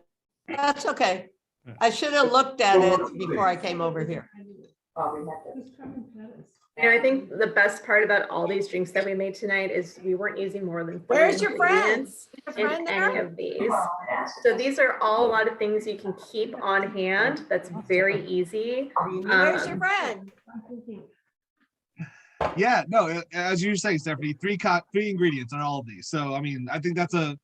That's okay. I should have looked at it before I came over here. I think the best part about all these drinks that we made tonight is we weren't using more than 3 Where's your friend? ingredients Is your friend in any there? of these. So these are all a lot of things you can keep on hand. That's very easy. Where's your friend? Yeah, no, as you were saying, Stephanie, three ingredients on all of these. So I mean, I think that's a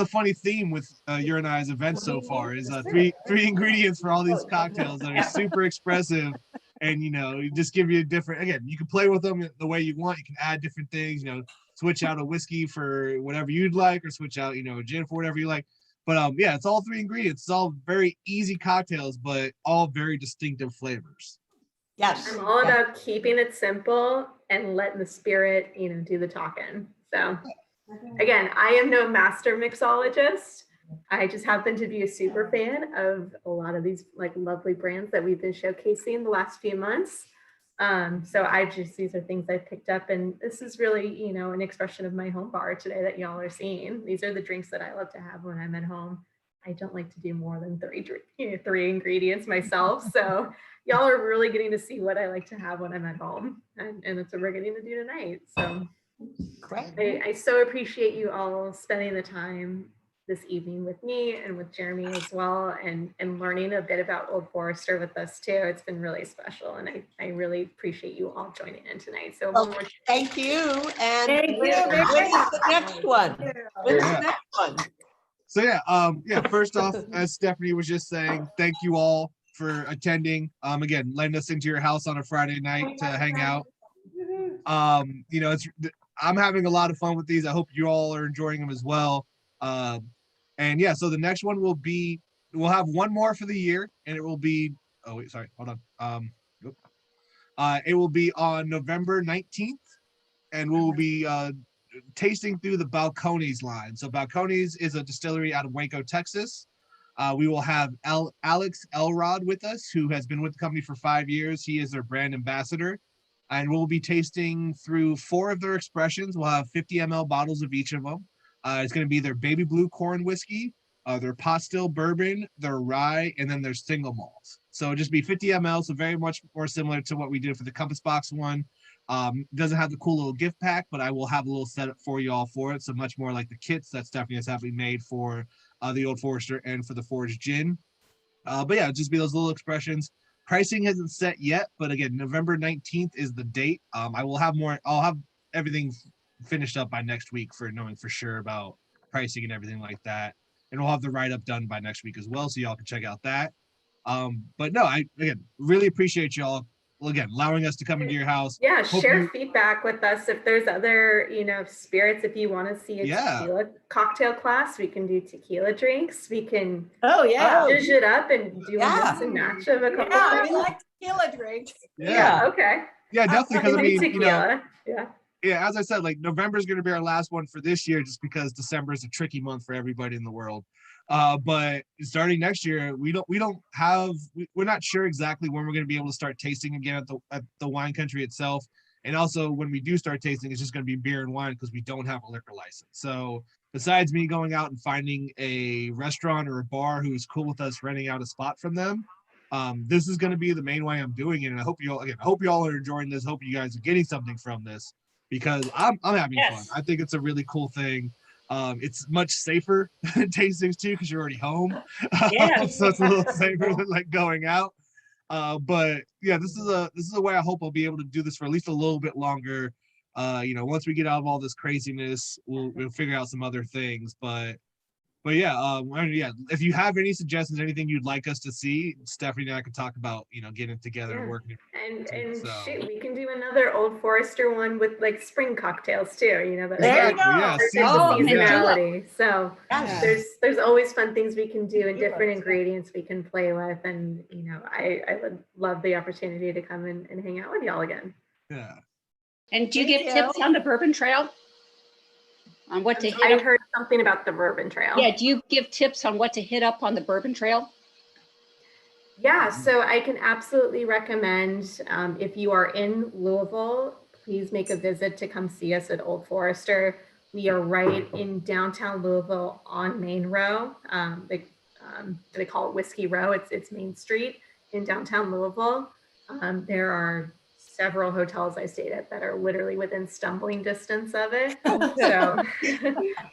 funny theme with your and I's event so far, is three ingredients for all these cocktails that are super expressive. And, just give you a different, again, you can play with them the way you want. You can add different things, switch out a whiskey for whatever you'd like, or switch out, a gin for whatever you like. But yeah, it's all 3 ingredients. It's all very easy cocktails, but all very distinctive flavors. Yes. I'm all about keeping it simple and letting the spirit, do the talking. So again, I am no master mixologist. I just happen to be a super fan of a lot of these lovely brands that we've been showcasing the last few months. So these are things I picked up, and this is really, an expression of my home bar today that y'all are seeing. These are the drinks that I love to have when I'm at home. I don't like to do more than 3 ingredients myself. So y'all are really getting to see what I like to have when I'm at home. And that's what we're getting to do tonight. So Great. I so appreciate you all spending the time this evening with me and with Jeremy as well, and learning a bit about Old Forester with us too. It's been really special, and I really appreciate you all joining in tonight. So Well, thank you. And Thank you. when is the next one? When's the next one? So yeah, first off, as Stephanie was just saying, thank you all for attending. Again, letting us into your house on a Friday night to hang out. I'm having a lot of fun with these. I hope you all are enjoying them as well. And yeah, so the next one we'll have one more for the year, and it will be, oh wait, sorry, hold on. It will be on November 19th, and we'll be tasting through the Balcones line. So Balcones is a distillery out of Waco, Texas. We will have Alex Elrod with us, who has been with the company for 5 years. He is their brand ambassador. And we'll be tasting through 4 of their expressions. We'll have 50 ml bottles of each of them. It's going to be their baby blue corn whiskey, their pot still bourbon, their rye, and then their single malts. So it'll just be 50 ml, so very much more similar to what we did for the Compass Box one. Doesn't have the cool little gift pack, but I will have a little setup for you all for it. So much more like the kits that Stephanie has happily made for the Old Forester and for the Forged Gin. But yeah, just be those little expressions. Pricing hasn't set yet, but again, November 19th is the date. I'll have everything finished up by next week for knowing for sure about pricing and everything like that. And we'll have the write-up done by next week as well, so y'all can check out that. But no, I again really appreciate y'all again allowing us to come into your house. Yeah, share feedback with us if there's other, spirits. If you want to see a tequila cocktail class, we can do tequila drinks. We can zhuzh it up and do a mix and match of a couple Yeah, things. we like tequila drinks. Yeah. Okay. Yeah, definitely, because I mean, tequila. Yeah, as I said, like November is going to be our last one for this year, just because December is a tricky month for everybody in the world. But starting next year, we're not sure exactly when we're going to be able to start tasting again at the wine country itself. And also when we do start tasting, it's just going to be beer and wine because we don't have a liquor license. So besides me going out and finding a restaurant or a bar who's cool with us renting out a spot from them, this is going to be the main way I'm doing it. And I hope you all are enjoying this. Hope you guys are getting something from this, because I'm having fun. I think it's a really cool thing. It's much safer than tastings too, because you're already home. So it's a little safer than like going out. But yeah, this is a way I hope I'll be able to do this for at least a little bit longer. Once we get out of all this craziness, we'll figure out some other things. But yeah, if you have any suggestions, anything you'd like us to see, Stephanie and I could talk about, getting together and working. And shoot, we can do another Old Forester one with like spring cocktails too. There you go. Yeah, seasonality. So there's always fun things we can do and different ingredients we can play with. And I would love the opportunity to come and hang out with y'all again. Yeah. And do you give tips on the Bourbon Trail? On what to hit I up? heard something about the Bourbon Trail. Yeah, do you give tips on what to hit up on the Bourbon Trail? Yeah, so I can absolutely recommend, if you are in Louisville, please make a visit to come see us at Old Forester. We are right in downtown Louisville on Main Row. They call it Whiskey Row. It's Main Street in downtown Louisville. There are several hotels I stayed at that are literally within stumbling distance of it. So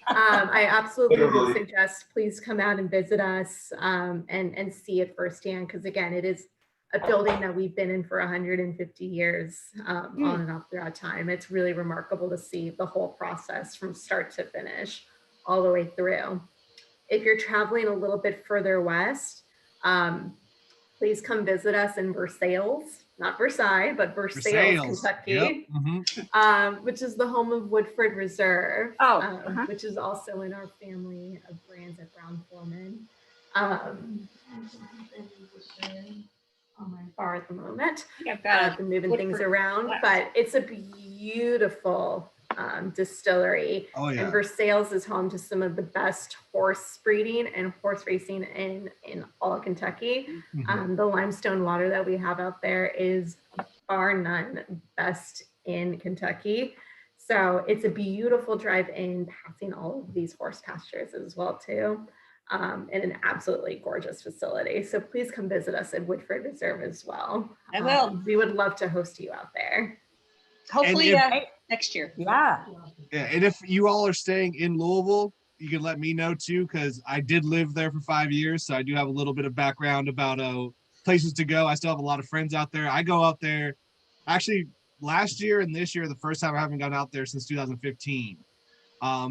I absolutely would suggest please come out and visit us and see it firsthand, because again, it is a building that we've been in for 150 years on and off throughout time. It's really remarkable to see the whole process from start to finish all the way through. If you're traveling a little bit further west, please come visit us in Versailles. Not Versailles, but Versailles, Kentucky, which is the home of Woodford Reserve, which is also in our family of brands at Brown-Forman. On my bar at the moment. I've been moving things around, but it's a beautiful distillery. And Versailles is home to some of the best horse breeding and horse racing in all of Kentucky. The limestone water that we have out there is bar none best in Kentucky. So it's a beautiful drive in, passing all of these horse pastures as well too. And an absolutely gorgeous facility. So please come visit us at Woodford Reserve as well. I will. We would love to host you out there. Hopefully next year. Yeah. And if you all are staying in Louisville, you can let me know too, because I did live there for 5 years. So I do have a little bit of background about places to go. I still have a lot of friends out there. I go out there actually last year and this year, the first time I haven't gone out there since 2015.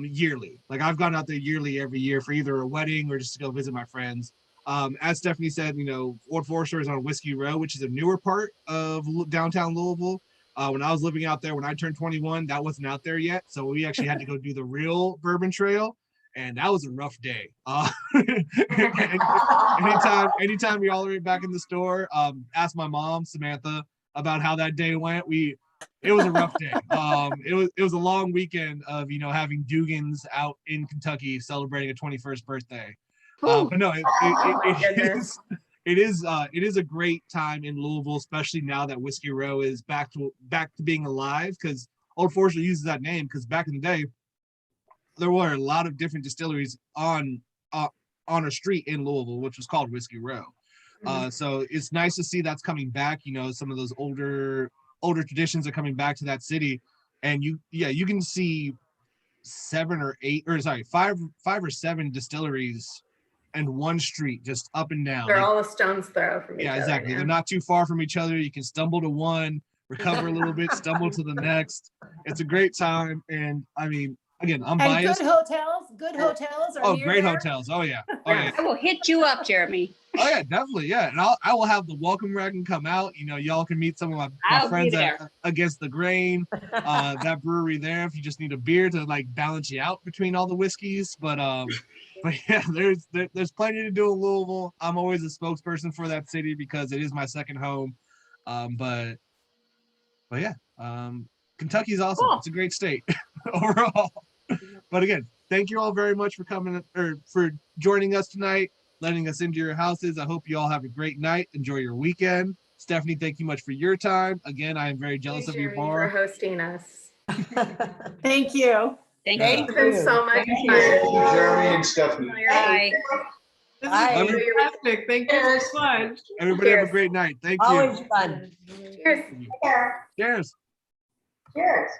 Yearly. Like I've gone out there yearly every year for either a wedding or just to go visit my friends. As Stephanie said, Old Forester is on Whiskey Row, which is a newer part of downtown Louisville. When I was living out there, when I turned 21, that wasn't out there yet. So we actually had to go do the real Bourbon Trail. And that was a rough day. Anytime y'all are back in the store, ask my mom, Samantha, about how that day went. It was a rough day. It was a long weekend of having Dugans out in Kentucky celebrating a 21st birthday. But no, goodness. it is a great time in Louisville, especially now that Whiskey Row is back to being alive. Because Old Forester uses that name because back in the day, there were a lot of different distilleries on a street in Louisville, which was called Whiskey Row. So it's nice to see that's coming back. You know, some of those older traditions are coming back to that city, and you can see 5 or 7 distilleries and one street just up and down. They're all a stone's throw from each other. Yeah, exactly. now. They're not too far from each other. You can stumble to one, recover a little bit, stumble to the next. It's a great time, and I mean, again, I'm And biased. good hotels are Oh, near great there? hotels. Oh yeah. Oh yeah. I will hit you up, Jeremy. Oh yeah, definitely. Yeah, and I will have the welcome wagon come out. You know, y'all can meet some of my I'll be friends there. at Against the Grain. That brewery there. If you just need a beer to like balance you out between all the whiskeys, but yeah, there's plenty to do in Louisville. I'm always a spokesperson for that city because it is my second home. But yeah, Kentucky's awesome. Cool. It's a great state overall. But again, thank you all very much for coming or for joining us tonight, letting us into your houses. I hope you all have a great night. Enjoy your weekend. Stephanie, thank you much for your time. Again, I am very jealous of your Jeremy, bar. for hosting us. Thank you. Thank Thank you. It's been you. so much Thank fun. you. Jeremy and Stephanie. Bye. This Bye. is fantastic. Thank you so much. Everybody have a Cheers. great night. Thank you. Always fun. Cheers. Cheers. Cheers.